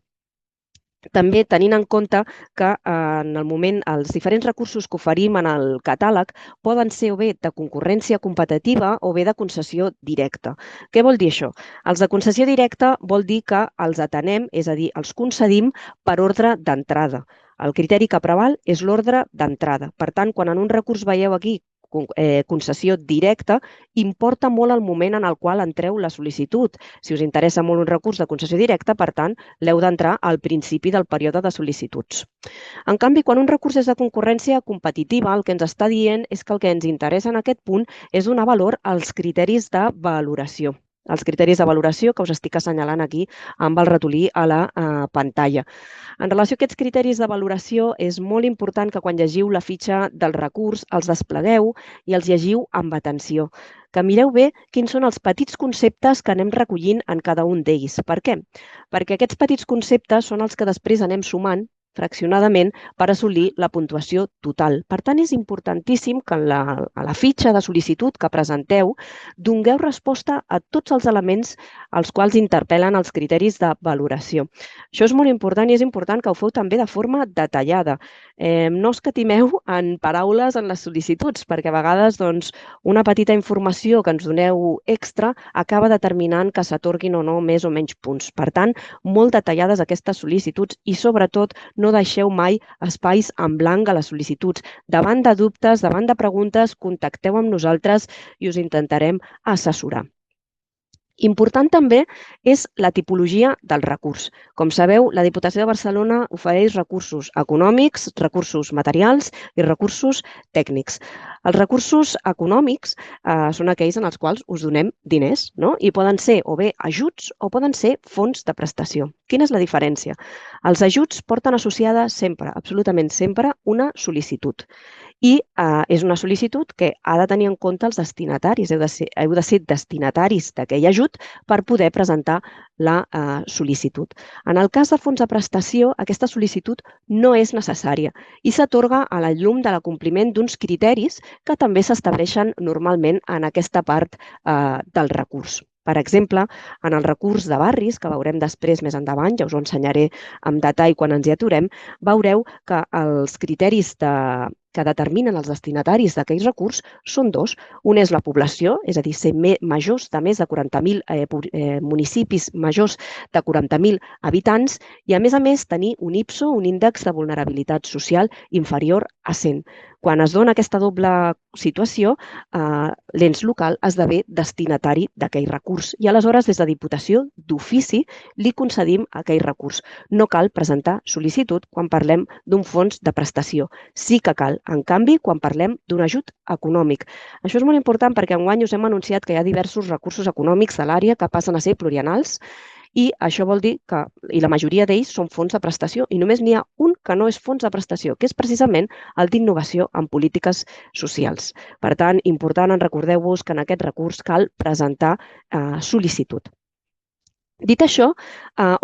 també tenint en compte que en el moment els diferents recursos que oferim en el catàleg poden ser o bé de concurrència competitiva o bé de concessió directa. Què vol dir això? Els de concessió directa vol dir que els atenem, és a dir, els concedim per ordre d'entrada. El criteri que preval és l'ordre d'entrada. Per tant, quan en un recurs veieu aquí concessió directa, importa molt el moment en el qual entreu la sol·licitud. Si us interessa molt un recurs de concessió directa, per tant, l'heu d'entrar al principi del període de sol·licituds. En canvi, quan un recurs és de concurrència competitiva, el que ens està dient és que el que ens interessa en aquest punt és donar valor als criteris de valoració. Els criteris de valoració que us estic assenyalant aquí amb el ratolí a la pantalla. En relació a aquests criteris de valoració, és molt important que quan llegiu la fitxa del recurs els desplegueu i els llegiu amb atenció. Que mireu bé quins són els petits conceptes que anem recollint en cada un d'ells. Per què? Perquè aquests petits conceptes són els que després anem sumant fraccionadament per assolir la puntuació total. Per tant, és importantíssim que a la fitxa de sol·licitud que presenteu dongueu resposta a tots els elements als quals interpel·len els criteris de valoració. Això és molt important i és important que ho feu també de forma detallada. No escatimeu en paraules en les sol·licituds, perquè a vegades una petita informació que ens doneu extra acaba determinant que s'atorguin o no més o menys punts. Per tant, molt detallades aquestes sol·licituds i, sobretot, no deixeu mai espais en blanc a les sol·licituds. Davant de dubtes, davant de preguntes, contacteu amb nosaltres i us intentarem assessorar. Important també és la tipologia del recurs. Com sabeu, la Diputació de Barcelona ofereix recursos econòmics, recursos materials i recursos tècnics. Els recursos econòmics són aquells en els quals us donem diners, no? I poden ser o bé ajuts o poden ser fons de prestació. Quina és la diferència? Els ajuts porten associada sempre, absolutament sempre, una sol·licitud. I és una sol·licitud que ha de tenir en compte els destinataris. Heu de ser destinataris d'aquell ajut per poder presentar la sol·licitud. En el cas de fons de prestació, aquesta sol·licitud no és necessària i s'atorga a la llum de l'acompliment d'uns criteris que també s'estableixen normalment en aquesta part del recurs. Per exemple, en el recurs de barris, que veurem després més endavant, ja us ho ensenyaré amb detall quan ens hi aturem, veureu que els criteris que determinen els destinataris d'aquell recurs són dos. Un és la població, és a dir, ser majors de més de 40.000 municipis majors de 40.000 habitants i, a més, tenir un IPSO, un índex de vulnerabilitat social inferior a 100. Quan es dona aquesta doble situació, l'ens local esdevé destinatari d'aquell recurs i aleshores des de Diputació d'ofici li concedim aquell recurs. No cal presentar sol·licitud quan parlem d'un fons de prestació. Sí que cal, en canvi, quan parlem d'un ajut econòmic. Això és molt important perquè enguany us hem anunciat que hi ha diversos recursos econòmics de l'àrea que passen a ser plurianals i això vol dir que la majoria d'ells són fons de prestació i només n'hi ha un que no és fons de prestació, que és precisament el d'innovació en polítiques socials. Per tant, important, recordeu-vos que en aquest recurs cal presentar sol·licitud. Dit això,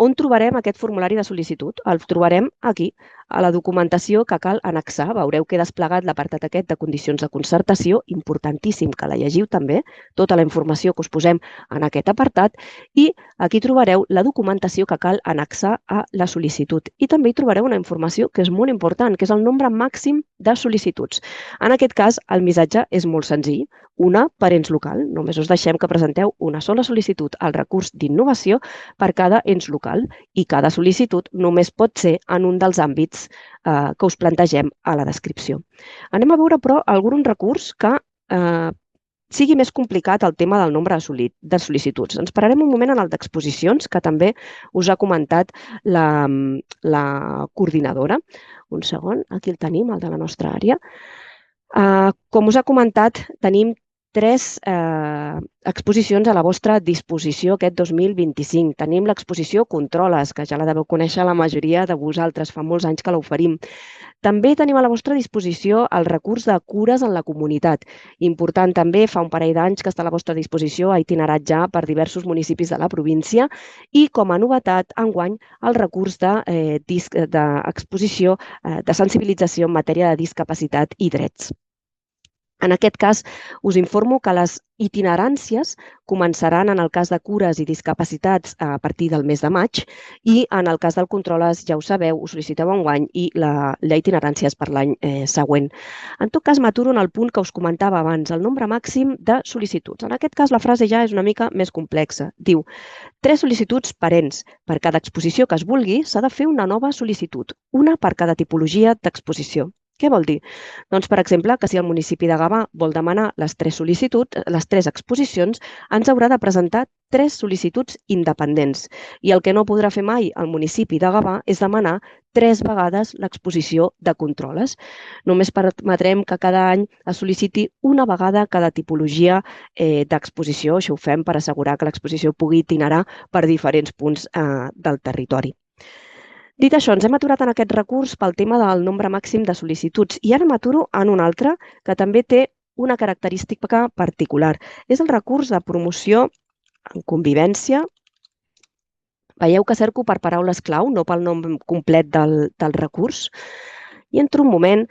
on trobarem aquest formulari de sol·licitud? El trobarem aquí, a la documentació que cal annexar. Veureu que he desplegat l'apartat aquest de condicions de concertació, importantíssim que la llegiu també, tota la informació que us posem en aquest apartat, i aquí trobareu la documentació que cal annexar a la sol·licitud. I també hi trobareu una informació que és molt important, que és el nombre màxim de sol·licituds. En aquest cas, el missatge és molt senzill, una per ens local. Només us deixem que presenteu una sola sol·licitud al recurs d'innovació per cada ens local i cada sol·licitud només pot ser en un dels àmbits que us plantegem a la descripció. Anem a veure, però, algun recurs que sigui més complicat el tema del nombre de sol·licituds. Ens pararem un moment en el d'exposicions, que també us ha comentat la coordinadora. Un segon, aquí el tenim, el de la nostra àrea. Com us ha comentat, tenim 3 exposicions a la vostra disposició aquest 2025. Tenim l'exposició Controles, que ja la deveu conèixer la majoria de vosaltres, fa molts anys que l'oferim. També tenim a la vostra disposició el recurs de cures en la comunitat. Important també, fa un parell d'anys que està a la vostra disposició, ha itinerat ja per diversos municipis de la província i, com a novetat, enguany, el recurs d'exposició de sensibilització en matèria de discapacitat i drets. En aquest cas, us informo que les itineràncies començaran en el cas de cures i discapacitats a partir del mes de maig i en el cas del Controles, ja ho sabeu, ho sol·liciteu enguany i la itinerància és per l'any següent. En tot cas, m'aturo en el punt que us comentava abans, el nombre màxim de sol·licituds. En aquest cas, la frase ja és una mica més complexa. Diu, 3 sol·licituds per ens. Per cada exposició que es vulgui, s'ha de fer una nova sol·licitud, una per cada tipologia d'exposició. Què vol dir? Doncs, per exemple, que si el municipi de Gavà vol demanar les 3 sol·licituds, les 3 exposicions, ens haurà de presentar 3 sol·licituds independents. I el que no podrà fer mai el municipi de Gavà és demanar 3 vegades l'exposició de Controles. Només permetrem que cada any es sol·liciti una vegada cada tipologia d'exposició. Això ho fem per assegurar que l'exposició pugui itinerar per diferents punts del territori. Dit això, ens hem aturat en aquest recurs pel tema del nombre màxim de sol·licituds i ara m'aturo en un altre que també té una característica particular. És el recurs de promoció en convivència. Veieu que cerco per paraules clau, no pel nom complet del recurs. I entro un moment.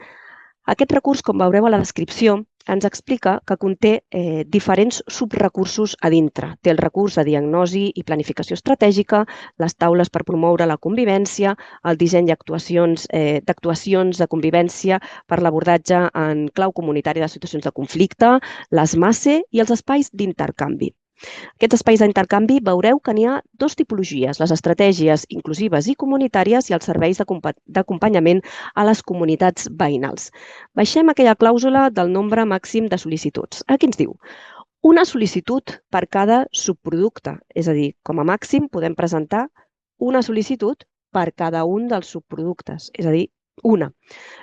Aquest recurs, com veureu a la descripció, ens explica que conté diferents subrecursos a dintre. Té el recurs de diagnosi i planificació estratègica, les taules per promoure la convivència, el disseny d'actuacions de convivència per l'abordatge en clau comunitari de situacions de conflicte, les MACE i els espais d'intercanvi. Aquests espais d'intercanvi veureu que n'hi ha 2 tipologies, les estratègies inclusives i comunitàries i els serveis d'acompanyament a les comunitats veïnals. Baixem aquella clàusula del nombre màxim de sol·licituds. Aquí ens diu una sol·licitud per cada subproducte, és a dir, com a màxim podem presentar una sol·licitud per cada un dels subproductes, és a dir, una.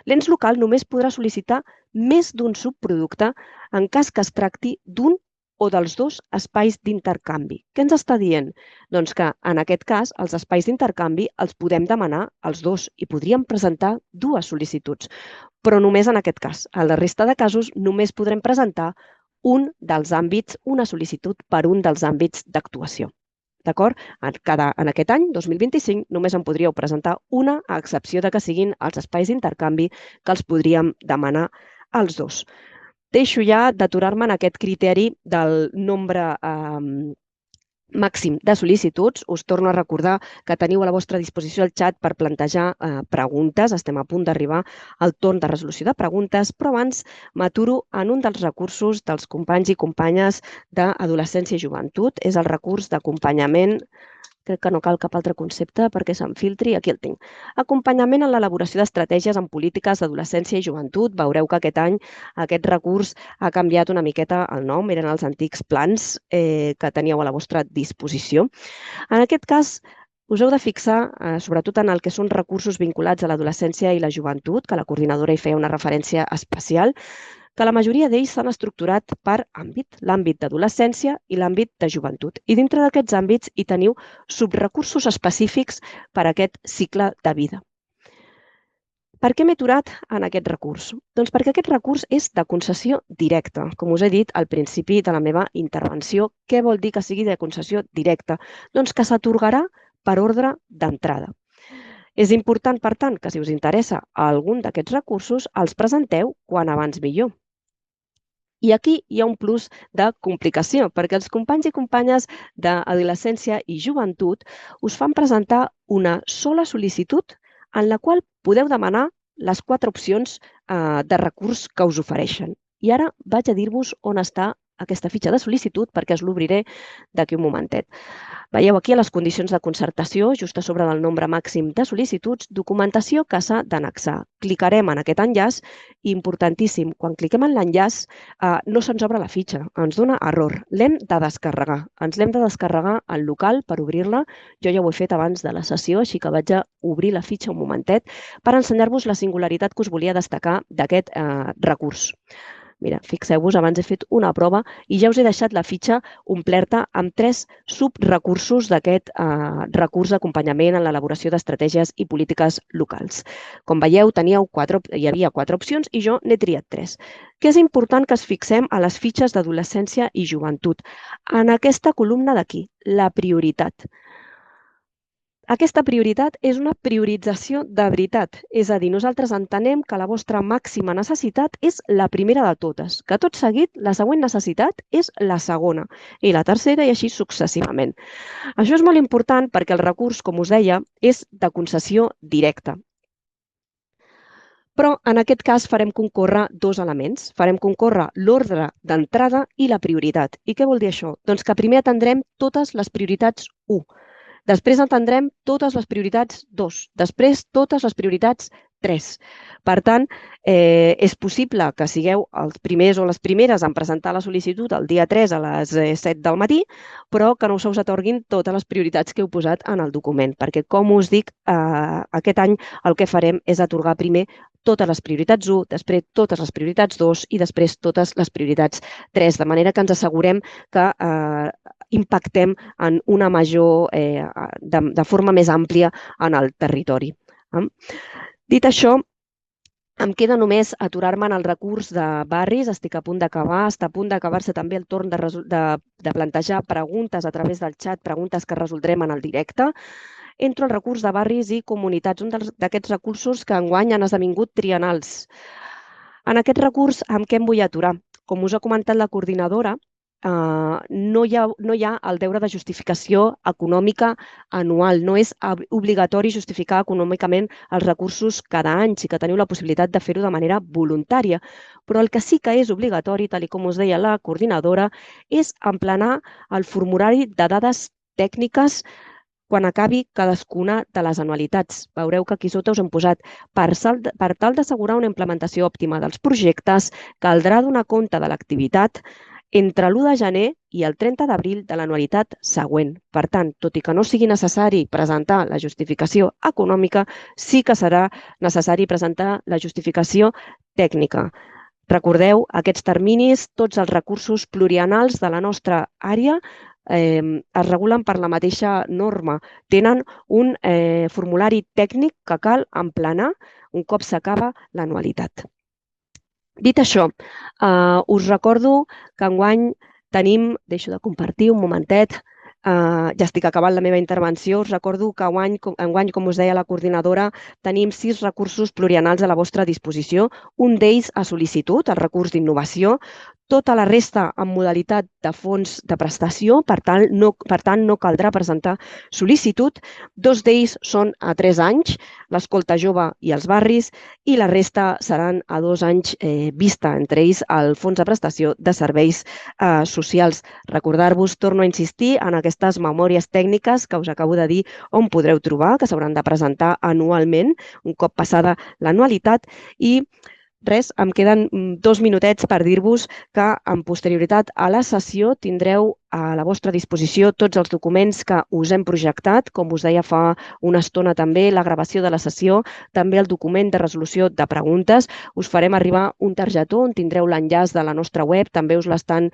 L'ens local només podrà sol·licitar més d'un subproducte en cas que es tracti d'un o dels 2 espais d'intercanvi. Què ens està dient? Doncs que, en aquest cas, els espais d'intercanvi els podem demanar els 2 i podríem presentar 2 sol·licituds, però només en aquest cas. A la resta de casos, només podrem presentar un dels àmbits, una sol·licitud per un dels àmbits d'actuació. D'acord? En aquest any, 2025, només en podríeu presentar una, a excepció de que siguin els espais d'intercanvi que els podríem demanar els 2. Deixo ja d'aturar-me en aquest criteri del nombre màxim de sol·licituds. Us torno a recordar que teniu a la vostra disposició el xat per plantejar preguntes. Estem a punt d'arribar al torn de resolució de preguntes, però abans m'aturo en un dels recursos dels companys i companyes d'adolescència i joventut. És el recurs d'acompanyament. Crec que no cal cap altre concepte perquè se'm filtri. Aquí el tinc. Acompanyament en l'elaboració d'estratègies en polítiques d'adolescència i joventut. Veureu que aquest any aquest recurs ha canviat una miqueta el nom. Eren els antics plans que teníeu a la vostra disposició. En aquest cas, us heu de fixar, sobretot en el que són recursos vinculats a l'adolescència i la joventut, que la coordinadora hi feia una referència especial, que la majoria d'ells s'han estructurat per àmbit, l'àmbit d'adolescència i l'àmbit de joventut. I dintre d'aquests àmbits hi teniu subrecursos específics per a aquest cicle de vida. Per què m'he aturat en aquest recurs? Doncs perquè aquest recurs és de concessió directa. Com us he dit al principi de la meva intervenció, què vol dir que sigui de concessió directa? Doncs que s'atorgarà per ordre d'entrada. És important, per tant, que si us interessa algun d'aquests recursos, els presenteu quan abans millor. I aquí hi ha un plus de complicació, perquè els companys i companyes d'adolescència i joventut us fan presentar una sola sol·licitud en la qual podeu demanar les 4 opcions de recurs que us ofereixen. I ara vaig a dir-vos on està aquesta fitxa de sol·licitud perquè us l'obriré d'aquí un momentet. Veieu aquí a les condicions de concertació, just a sobre del nombre màxim de sol·licituds, documentació que s'ha d'annexar. Clicarem en aquest enllaç i, importantíssim, quan cliquem en l'enllaç no se'ns obre la fitxa, ens dona error. L'hem de descarregar. Ens l'hem de descarregar al local per obrir-la. Jo ja ho he fet abans de la sessió, així que vaig a obrir la fitxa un momentet per ensenyar-vos la singularitat que us volia destacar d'aquest recurs. Mira, fixeu-vos, abans he fet una prova i ja us he deixat la fitxa omplerta amb 3 subrecursos d'aquest recurs d'acompanyament en l'elaboració d'estratègies i polítiques locals. Com veieu, hi havia 4 opcions i jo n'he triat 3. Que és important que ens fixem a les fitxes d'adolescència i joventut. En aquesta columna d'aquí, la prioritat. Aquesta prioritat és una priorització de veritat, és a dir, nosaltres entenem que la vostra màxima necessitat és la primera de totes, que tot seguit la següent necessitat és la segona i la tercera i així successivament. Això és molt important perquè el recurs, com us deia, és de concessió directa. Però en aquest cas farem concórrer 2 elements. Farem concórrer l'ordre d'entrada i la prioritat. I què vol dir això? Doncs que primer atendrem totes les prioritats 1. Després atendrem totes les prioritats 2, després totes les prioritats 3. Per tant, és possible que sigueu els primers o les primeres en presentar la sol·licitud el dia 3 a les 7 del matí, però que no se us atorguin totes les prioritats que heu posat en el document, perquè, com us dic, aquest any el que farem és atorgar primer totes les prioritats 1, després totes les prioritats 2 i després totes les prioritats 3, de manera que ens assegurem que impactem en una major, de forma més àmplia en el territori. Dit això, em queda només aturar-me en el recurs de barris, estic a punt d'acabar, està a punt d'acabar-se també el torn de plantejar preguntes a través del xat, preguntes que resoldrem en el directe. Entro al recurs de barris i comunitats, un d'aquests recursos que enguany han esdevingut triennals. En aquest recurs, amb què em vull aturar? Com us ha comentat la coordinadora, no hi ha el deure de justificació econòmica anual. No és obligatori justificar econòmicament els recursos cada any, sí que teniu la possibilitat de fer-ho de manera voluntària. Però el que sí que és obligatori, tal com us deia la coordinadora, és emplenar el formulari de dades tècniques quan acabi cadascuna de les anualitats. Veureu que aquí sota us hem posat per tal d'assegurar una implementació òptima dels projectes, caldrà donar compte de l'activitat entre l'1 de gener i el 30 d'abril de l'anualitat següent. Per tant, tot i que no sigui necessari presentar la justificació econòmica, sí que serà necessari presentar la justificació tècnica. Recordeu, aquests terminis, tots els recursos pluriennals de la nostra àrea es regulen per la mateixa norma. Tenen un formulari tècnic que cal emplenar un cop s'acaba l'anualitat. Dit això, us recordo que enguany tenim, deixo de compartir un momentet, ja estic acabant la meva intervenció, us recordo que enguany, com us deia la coordinadora, tenim 6 recursos pluriennals a la vostra disposició, un d'ells a sol·licitud, el recurs d'innovació. tota la resta en modalitat de fons de prestació, per tant no caldrà presentar sol·licitud. 2 d'ells són a 3 anys, l'escolta jove i els barris, i la resta seran a 2 anys vista, entre ells el fons de prestació de serveis socials. Recordar-vos, torno a insistir, en aquestes memòries tècniques que us acabo de dir on podreu trobar, que s'hauran de presentar anualment, un cop passada l'anualitat. I res, em queden 2 minutets per dir-vos que en posterioritat a la sessió tindreu a la vostra disposició tots els documents que us hem projectat, com us deia fa una estona també, la gravació de la sessió, també el document de resolució de preguntes. Us farem arribar un targetó on tindreu l'enllaç de la nostra web, també us l'estan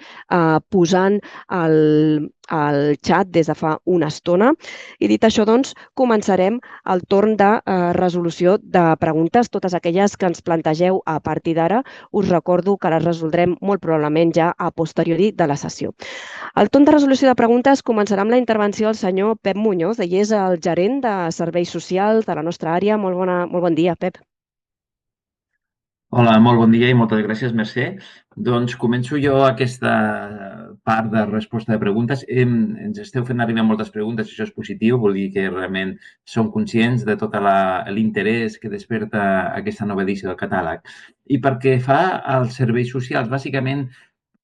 posant al xat des de fa una estona. I dit això, doncs, començarem el torn de resolució de preguntes. Totes aquelles que ens plantegeu a partir d'ara, us recordo que les resoldrem molt probablement ja a posteriori de la sessió. El torn de resolució de preguntes començarà amb la intervenció del senyor Pep Muñoz, ell és el gerent de serveis socials de la nostra àrea. Molt bon dia, Pep. Hola, molt bon dia i moltes gràcies, Mercè. Doncs començo jo aquesta part de resposta de preguntes. Ens esteu fent arribar moltes preguntes, això és positiu, vol dir que realment som conscients de tot l'interès que desperta aquesta nova edició del catàleg. I pel que fa als serveis socials, bàsicament,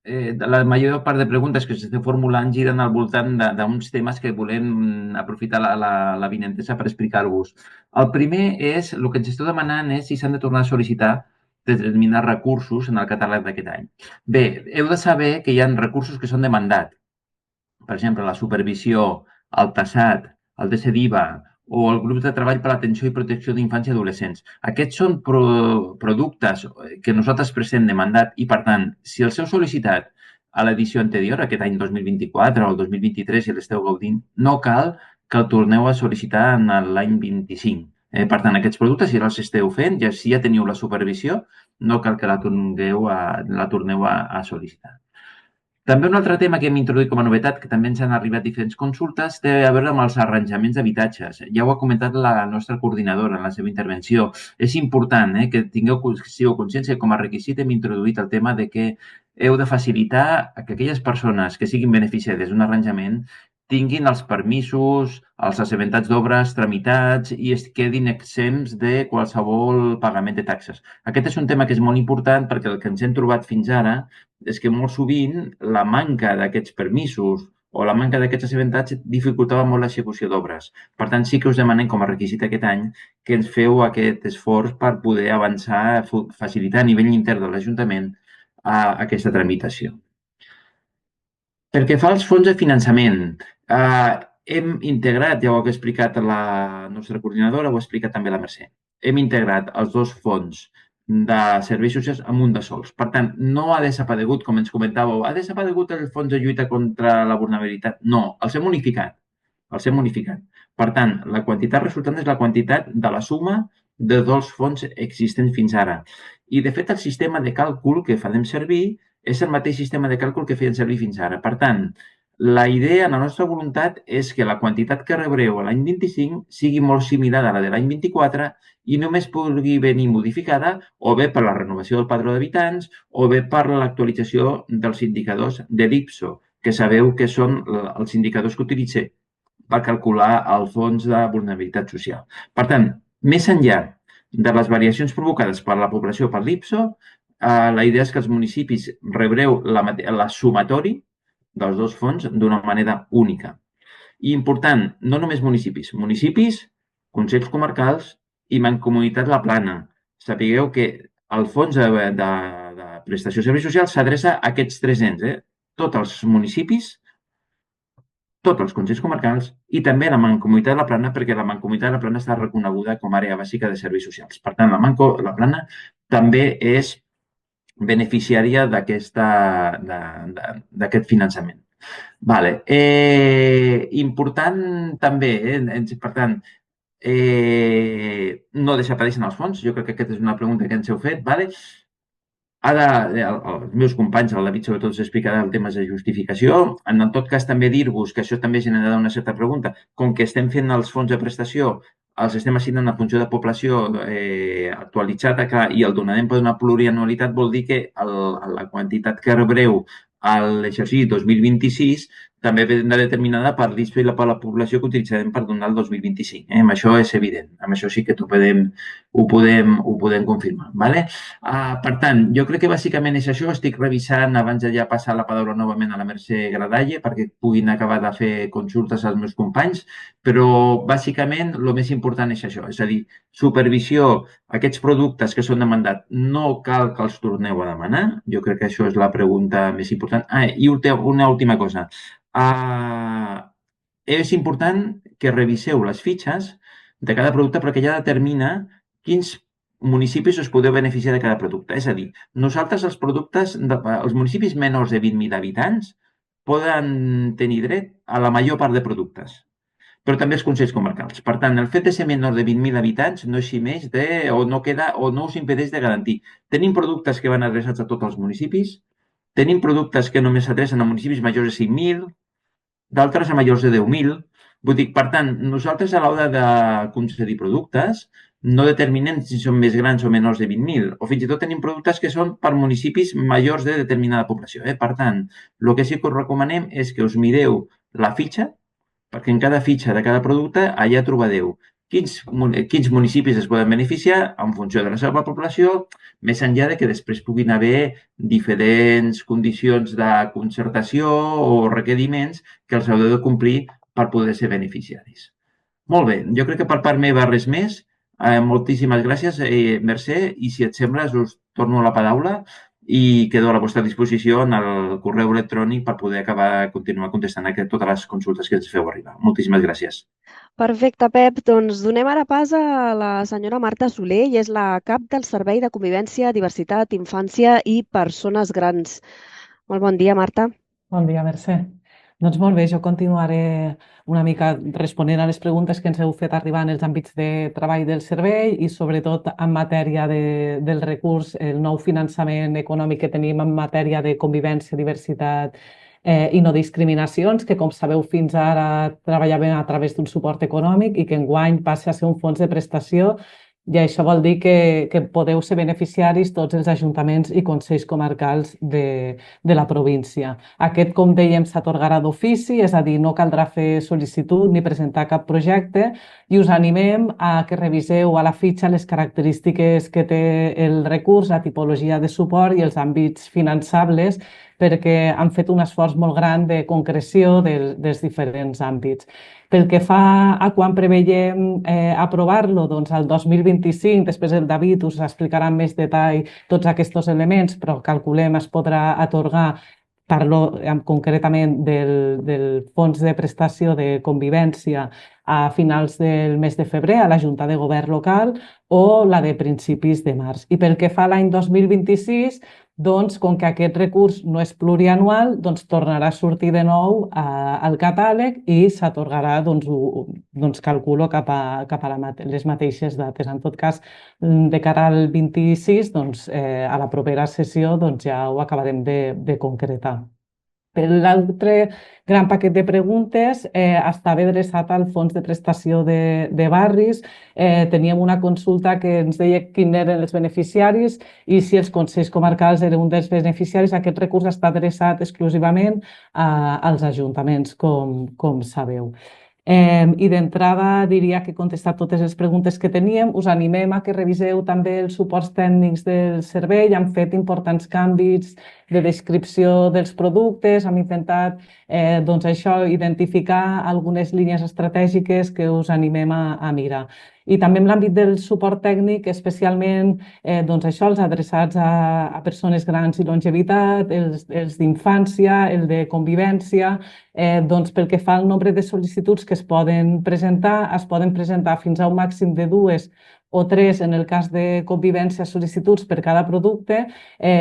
la major part de preguntes que s'estan formulant giren al voltant d'uns temes que volem aprofitar la vinentesa per explicar-vos. El primer és, el que ens esteu demanant és si s'han de tornar a sol·licitar determinats recursos en el catàleg d'aquest any. Bé, heu de saber que hi ha recursos que són de mandat. Per exemple, la supervisió, el TASAT, el DCDIVA o el grup de treball per a l'atenció i protecció d'infants i adolescents. Aquests són productes que nosaltres prestem de mandat i, per tant, si els heu sol·licitat a l'edició anterior, aquest any 2024 o el 2023, si l'esteu gaudint, no cal que el torneu a sol·licitar en l'any 25. Per tant, aquests productes, si els esteu fent, si ja teniu la supervisió, no cal que la torneu a sol·licitar. També un altre tema que hem introduït com a novetat, que també ens han arribat diferents consultes, té a veure amb els arranjaments d'habitatges. Ja ho ha comentat la nostra coordinadora en la seva intervenció. És important que sigueu conscients que com a requisit hem introduït el tema de que heu de facilitar que aquelles persones que siguin beneficiàries d'un arranjament tinguin els permisos, els assabentats d'obres tramitats i es quedin exempts de qualsevol pagament de taxes. Aquest és un tema que és molt important perquè el que ens hem trobat fins ara és que molt sovint la manca d'aquests permisos o la manca d'aquests assabentats dificultava molt l'execució d'obres. Per tant, sí que us demanem com a requisit aquest any que ens feu aquest esforç per poder avançar, facilitar a nivell intern de l'Ajuntament aquesta tramitació. Pel que fa als fons de finançament, hem integrat, ja ho ha explicat la nostra coordinadora, ho ha explicat també la Mercè, hem integrat els 2 fons de serveis socials en un de sols. Per tant, no ha desaparegut, com ens comentàveu, ha desaparegut el fons de lluita contra la vulnerabilitat? No, els hem unificat. Per tant, la quantitat resultant és la quantitat de la suma de 2 fons existents fins ara. I, de fet, el sistema de càlcul que farem servir és el mateix sistema de càlcul que feien servir fins ara. Per tant, la idea, la nostra voluntat, és que la quantitat que rebreu l'any 25 sigui molt similar a la de l'any 24 i només pugui venir modificada o bé per la renovació del padró d'habitants o bé per l'actualització dels indicadors de l'IPSO, que sabeu que són els indicadors que utilitzem per calcular el fons de vulnerabilitat social. Per tant, més enllà de les variacions provocades per la població per l'IPSO, la idea és que els municipis rebreu la sumatori dels 2 fons d'una manera única. I important, no només municipis, consells comarcals i Mancomunitat La Plana. Sapigueu que el fons de prestació de serveis socials s'adreça a aquests 3 ens, tots els municipis, tots els consells comarcals i també la Mancomunitat de La Plana, perquè la Mancomunitat de La Plana està reconeguda com a àrea bàsica de serveis socials. Per tant, la Plana també és beneficiària d'aquest finançament. Important també, per tant, no desapareixen els fons, jo crec que aquesta és una pregunta que ens heu fet. Ara, els meus companys, el David sobretot s'explicarà el tema de justificació. En tot cas, també dir-vos que això també generarà una certa pregunta. Com que estem fent els fons de prestació els estem assignant en funció de població actualitzada i el donarem per una plurianualitat vol dir que la quantitat que rebreu a l'exercici 2026 també vindrà determinada per l'ISPE i per la població que utilitzarem per donar el 2025. Amb això és evident. Amb això sí que ho podem confirmar. ¿Vale? Per tant, jo crec que bàsicament és això. Estic revisant, abans de ja passar la paraula novament a la Mercè Gradalle, perquè puguin acabar de fer consultes als meus companys, però bàsicament el més important és això, és a dir, supervisió, aquests productes que són demandats, no cal que els torneu a demanar. Jo crec que això és la pregunta més important. I una última cosa. És important que reviseu les fitxes de cada producte perquè ja determina quins municipis us podeu beneficiar de cada producte. És a dir, nosaltres els municipis menors de 20.000 habitants poden tenir dret a la major part de productes, però també els consells comarcals. Per tant, el fet de ser menor de 20.000 habitants no eximeix o no us impedeix de garantir. Tenim productes que van adreçats a tots els municipis, tenim productes que només s'adrecen a municipis majors de 5.000, d'altres a majors de 10.000. Vull dir, per tant, nosaltres a l'hora de concedir productes no determinem si són més grans o menors de 20.000, o fins i tot tenim productes que són per municipis majors de determinada població. Per tant, el que sí que us recomanem és que us mireu la fitxa, perquè en cada fitxa de cada producte allà trobareu quins municipis es poden beneficiar en funció de la seva població, més enllà de que després puguin haver diferents condicions de concertació o requeriments que els heu de complir per poder ser beneficiaris. Molt bé, jo crec que per part meva res més. Moltíssimes gràcies, Mercè, i si et sembla us torno la paraula i quedo a la vostra disposició en el correu electrònic per poder continuar contestant totes les consultes que ens feu arribar. Moltíssimes gràcies. Perfecte, Pep. Doncs donem ara pas a la senyora Marta Soler, i és la cap del Servei de Convivència, Diversitat, Infància i Persones Grans. Molt bon dia, Marta. Bon dia, Mercè. Doncs molt bé, jo continuaré una mica responent a les preguntes que ens heu fet arribar en els àmbits de treball del servei i sobretot en matèria del recurs, el nou finançament econòmic que tenim en matèria de convivència, diversitat i no discriminacions, que com sabeu fins ara treballàvem a través d'un suport econòmic i que enguany passa a ser un fons de prestació. I això vol dir que podeu ser beneficiaris tots els ajuntaments i consells comarcals de la província. Aquest, com dèiem, s'atorgarà d'ofici, és a dir, no caldrà fer sol·licitud ni presentar cap projecte, i us animem a que reviseu a la fitxa les característiques que té el recurs, la tipologia de suport i els àmbits finançables, perquè han fet un esforç molt gran de concreció dels diferents àmbits. Pel que fa a quan preveiem aprovar-lo, doncs el 2025, després el David us explicarà en més detall tots aquests elements, però calculem es podrà atorgar, parlo concretament del Fons de Prestació de Convivència a finals del mes de febrer a la Junta de Govern local o la de principis de març. I pel que fa a l'any 2026, doncs, com que aquest recurs no és plurianual, doncs tornarà a sortir de nou al catàleg i s'atorgarà, doncs calculo, cap a les mateixes dates. En tot cas, de cara al 26, doncs, a la propera sessió doncs, ja ho acabarem de concretar. Per l'altre gran paquet de preguntes estava adreçat al Fons de Prestació de Barris. Teníem una consulta que ens deia quins eren els beneficiaris i si els consells comarcals eren un dels beneficiaris. Aquest recurs està adreçat exclusivament als ajuntaments, com sabeu. I d'entrada diria que he contestat totes les preguntes que teníem. Us animem a que reviseu també els suports tècnics del servei. Han fet importants canvis de descripció dels productes. Hem intentat identificar algunes línies estratègiques que us animem a mirar. I també en l'àmbit del suport tècnic, especialment els adreçats a persones grans i longevitat, els d'infància, el de convivència. Pel que fa al nombre de sol·licituds que es poden presentar fins a un màxim de 2 o 3 en el cas de convivència sol·licituds per cada producte,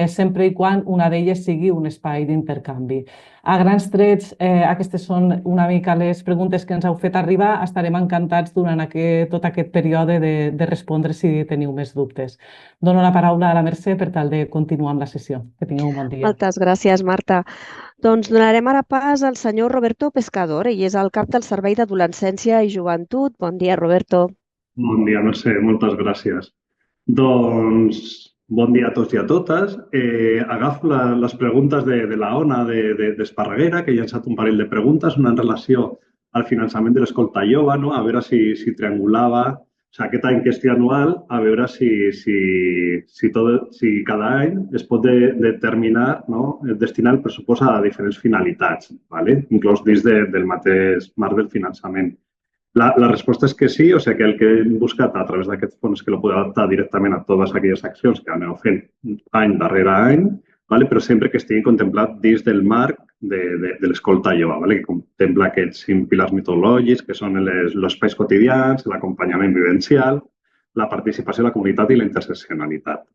sempre i quan una d'elles sigui un espai d'intercanvi. A grans trets, aquestes són una mica les preguntes que ens heu fet arribar. Estarem encantats durant tot aquest període de respondre si teniu més dubtes. Dono la paraula a la Mercè per tal de continuar amb la sessió. Que tingueu un bon dia. Moltes gràcies, Marta. Doncs donarem ara pas al senyor Roberto Pescador, ell és el cap del Servei d'Adolescència i Joventut. Bon dia, Roberto. Bon dia, Mercè, moltes gràcies. Doncs, bon dia a tots i a totes. Agafo les preguntes de la ONA d'Esparreguera, que he llançat un parell de preguntes, una en relació al finançament de l'escolta jove, no? A veure si triangulava, o sigui, aquest any que estic anual, a veure si cada any es pot determinar, no? Destinar el pressupost a diferents finalitats, ¿vale? Inclús dins del mateix marc del finançament. La resposta és que sí, o sigui que el que hem buscat a través d'aquest fons és que lo pugui adaptar directament a totes aquelles accions que anem fent any darrere any, ¿vale? Però sempre que estigui contemplat dins del marc de l'escolta jove, ¿vale? Que contempla aquests 5 pilars metodològics, que són els espais quotidians, l'acompanyament vivencial, la participació de la comunitat i la interseccionalitat.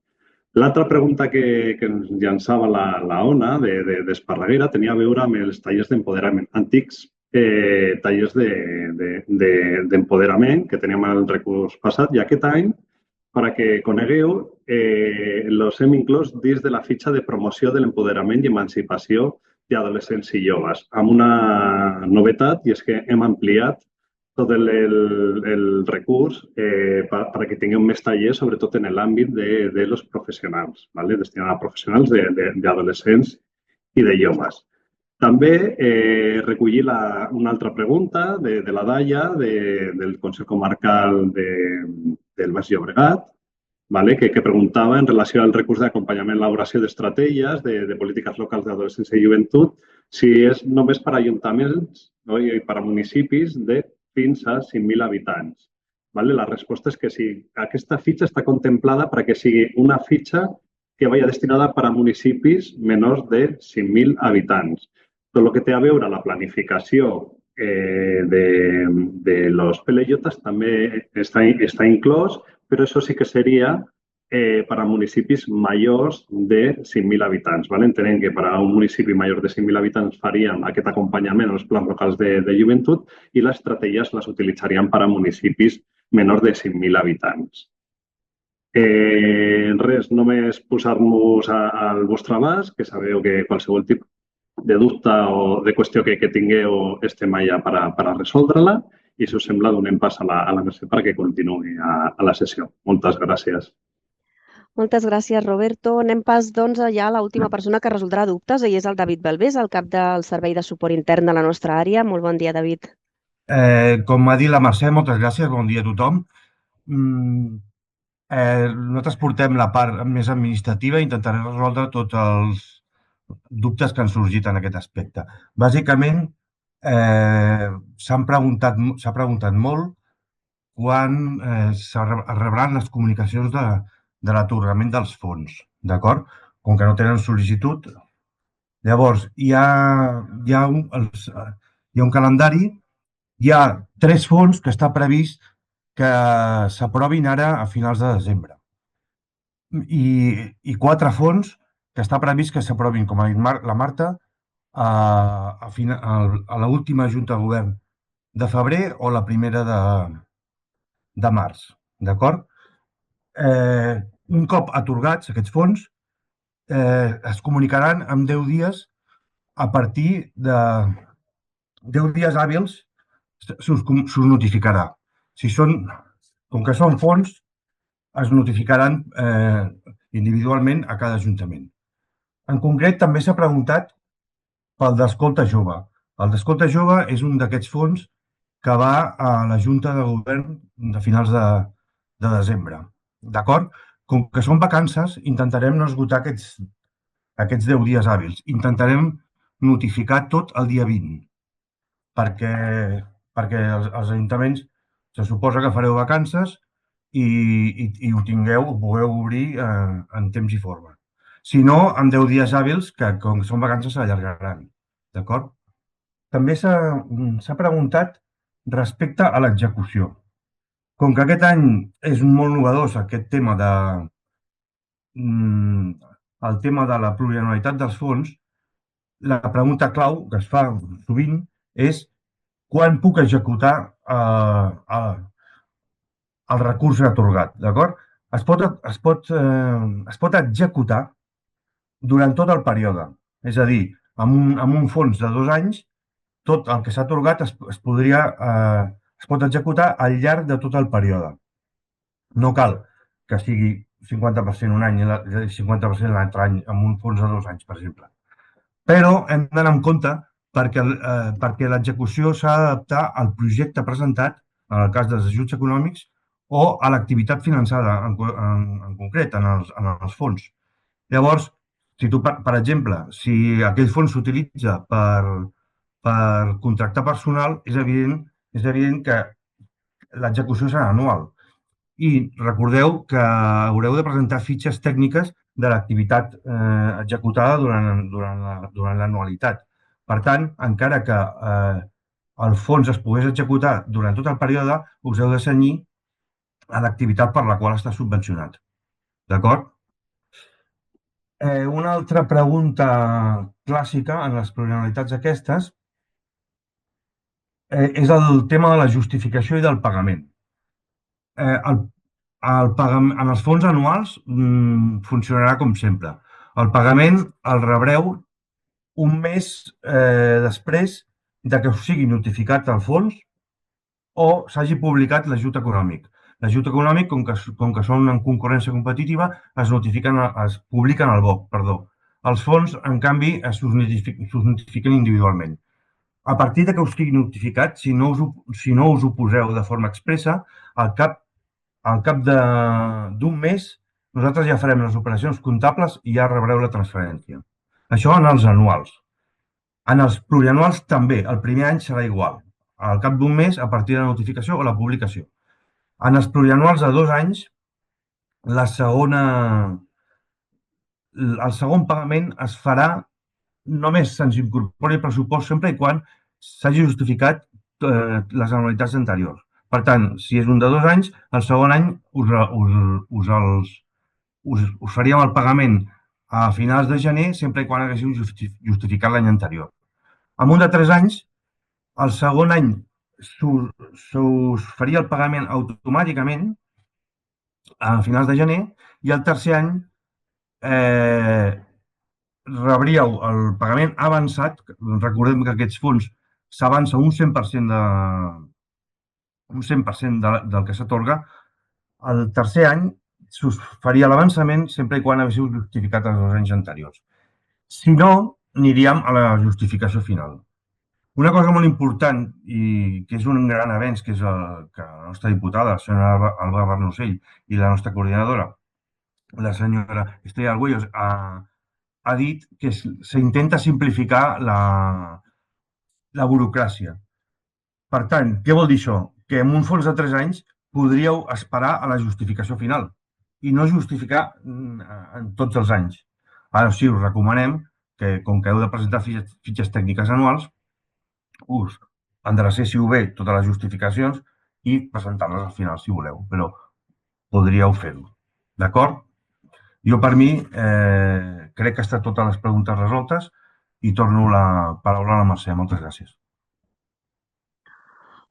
L'altra pregunta que ens llançava la ONA d'Esparreguera tenia a veure amb els tallers d'empoderament antics, tallers d'empoderament que teníem el recurs passat i aquest any, perquè conegueu, els hem inclòs dins de la fitxa de promoció de l'empoderament i emancipació d'adolescents i joves, amb una novetat, i és que hem ampliat tot el recurs perquè tinguem més tallers, sobretot en l'àmbit de los professionals, ¿vale? Destinat a professionals d'adolescents i de joves. També recollir una altra pregunta de la Daia, del Consell Comarcal del Baix Llobregat, ¿vale? que preguntava en relació al recurs d'acompanyament, elaboració d'estratègies de polítiques locals d'adolescència i joventut, si és només per a ajuntaments, no? I per a municipis de fins a 5.000 habitants. ¿Vale? La resposta és que sí. Aquesta fitxa està contemplada perquè sigui una fitxa que vaya destinada per a municipis menors de 5.000 habitants. Tot el que té a veure la planificació de los PLJs també està inclòs, però això sí que seria per a municipis majors de 5.000 habitants. ¿Vale? Entenem que per a un municipi major de 5.000 habitants faríem aquest acompanyament als plans locals de joventut i les estratègies les utilitzaríem per a municipis menors de 5.000 habitants. Res, només posar-nos al vostre abast, que sabeu que qualsevol tipus de dubte o de qüestió que tingueu estem allà per a resoldre-la i, si us sembla, donem pas a la Mercè perquè continuï a la sessió. Moltes gràcies. Moltes gràcies, Roberto. Anem pas, doncs, ja a l'última persona que resoldrà dubtes, i és el David Balbés, el cap del Servei de Suport Intern de la nostra àrea. Molt bon dia, David. Com ha dit la Mercè, moltes gràcies, bon dia a tothom. Nosaltres portem la part més administrativa i intentarem resoldre tots els dubtes que han sorgit en aquest aspecte. Bàsicament, s'ha preguntat molt quan es rebran les comunicacions de l'atorgament dels fons, d'acord? Com que no tenen sol·licitud. Llavors, hi ha un calendari, hi ha 3 fons que està previst que s'aprovin ara a finals de desembre. I 4 fons que està previst que s'aprovin, com ha dit la Marta, a l'última Junta de Govern de febrer o la primera de març, d'acord? Un cop atorgats aquests fons, es comunicaran en 10 dies a partir de 10 dies hàbils s'us notificarà. Com que són fons, es notificaran individualment a cada ajuntament. En concret, també s'ha preguntat pel d'Escolta Jove. El d'Escolta Jove és un d'aquests fons que va a la Junta de Govern de finals de desembre. D'acord? Com que són vacances, intentarem no esgotar aquests 10 dies hàbils. Intentarem notificar tot el dia 20, perquè els ajuntaments se suposa que fareu vacances i ho pugueu obrir en temps i forma. Si no, en 10 dies hàbils, que com que són vacances s'allargaran. D'acord? També s'ha preguntat respecte a l'execució. Com que aquest any és molt novedós aquest tema de la plurianualitat dels fons, la pregunta clau que es fa sovint és quan puc executar el recurs atorgat, d'acord? Es pot executar durant tot el període. És a dir, amb un fons de 2 anys, tot el que s'ha atorgat es pot executar al llarg de tot el període. No cal que sigui 50% un any i 50% l'altre any, amb un fons de 2 anys, per exemple. Però hem d'anar en compte perquè l'execució s'ha d'adaptar al projecte presentat, en el cas dels ajuts econòmics, o a l'activitat finançada en concret, en els fons. Llavors, si tu, per exemple, si aquell fons s'utilitza per contractar personal, és evident que l'execució serà anual. I recordeu que haureu de presentar fitxes tècniques de l'activitat executada durant l'anualitat. Per tant, encara que el fons es pogués executar durant tot el període, us heu de cenyir a l'activitat per la qual està subvencionat. D'acord? Una altra pregunta clàssica en les plurianualitats aquestes és el tema de la justificació i del pagament. En els fons anuals funcionarà com sempre. El pagament el rebreu un mes després de que us sigui notificat el fons o s'hagi publicat l'ajut econòmic. L'ajut econòmic, com que són en concurrència competitiva, es publiquen al BOC, perdó. Els fons, en canvi, us notifiquen individualment. A partir de que us sigui notificat, si no us ho poseu de forma expressa, al cap d'un mes, nosaltres ja farem les operacions comptables i ja rebreu la transferència. Això en els anuals. En els plurianuals també, el primer any serà igual. Al cap d'un mes, a partir de la notificació o la publicació. En els plurianuals de 2 anys, el segon pagament es farà només se'ns incorpori el pressupost sempre i quan s'hagi justificat les anualitats anteriors. Per tant, si és un de 2 anys, el segon any us faríem el pagament a finals de gener sempre i quan haguéssiu justificat l'any anterior. Amb un de 3 anys, el segon any s'us faria el pagament automàticament a finals de gener i el tercer any rebríeu el pagament avançat. Recordem que aquests fons s'avança un 100% del que s'atorga. El tercer any s'us faria l'avançament sempre i quan haguéssiu justificat els 2 anys anteriors. Si no, aniríem a la justificació final. Una cosa molt important i que és un gran avenç, que és que la nostra diputada, la senyora Alba Barnusell, i la nostra coordinadora, la senyora Estrella Arguellos, ha dit que s'intenta simplificar la burocràcia. Per tant, què vol dir això? Que en un fons de 3 anys podríeu esperar a la justificació final i no justificar en tots els anys. Ara sí, us recomanem que, com que heu de presentar fitxes tècniques anuals, us endrecéssiu bé totes les justificacions i presentar-les al final, si voleu, però podríeu fer-ho. D'acord? Jo, per mi, crec que estan totes les preguntes resoltes i torno la paraula a la Mercè. Moltes gràcies.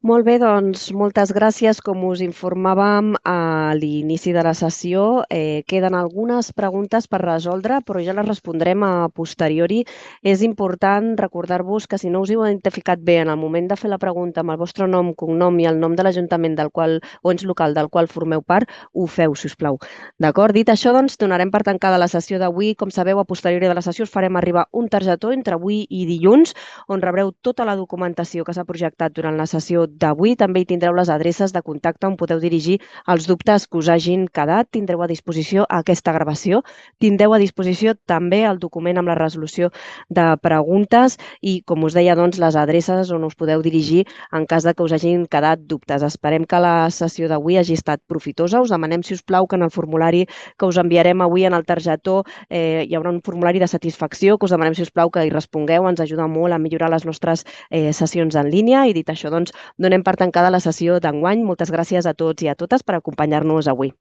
Molt bé, doncs moltes gràcies. Com us informàvem a l'inici de la sessió, queden algunes preguntes per resoldre, però ja les respondrem a posteriori. És important recordar-vos que si no us heu identificat bé en el moment de fer la pregunta amb el vostre nom, cognom i el nom de l'Ajuntament o ens local del qual formeu part, ho feu, si us plau. D'acord? Dit això, doncs, donarem per tancada la sessió d'avui. Com sabeu, a posteriori de la sessió us farem arribar un targetó entre avui i dilluns, on rebreu tota la documentació que s'ha projectat durant la sessió d'avui. També hi tindreu les adreces de contacte on podeu dirigir els dubtes que us hagin quedat. Tindreu a disposició aquesta gravació. Tindreu a disposició també el document amb la resolució de preguntes i, com us deia, doncs, les adreces on us podeu dirigir en cas de que us hagin quedat dubtes. Esperem que la sessió d'avui hagi estat profitosa. Us demanem, si us plau, que en el formulari que us enviarem avui en el targetó hi haurà un formulari de satisfacció, que us demanem, si us plau, que hi respongueu. Ens ajuda molt a millorar les nostres sessions en línia. I dit això, doncs, donem per tancada la sessió d'enguany. Moltes gràcies a tots i a totes per acompanyar-nos avui.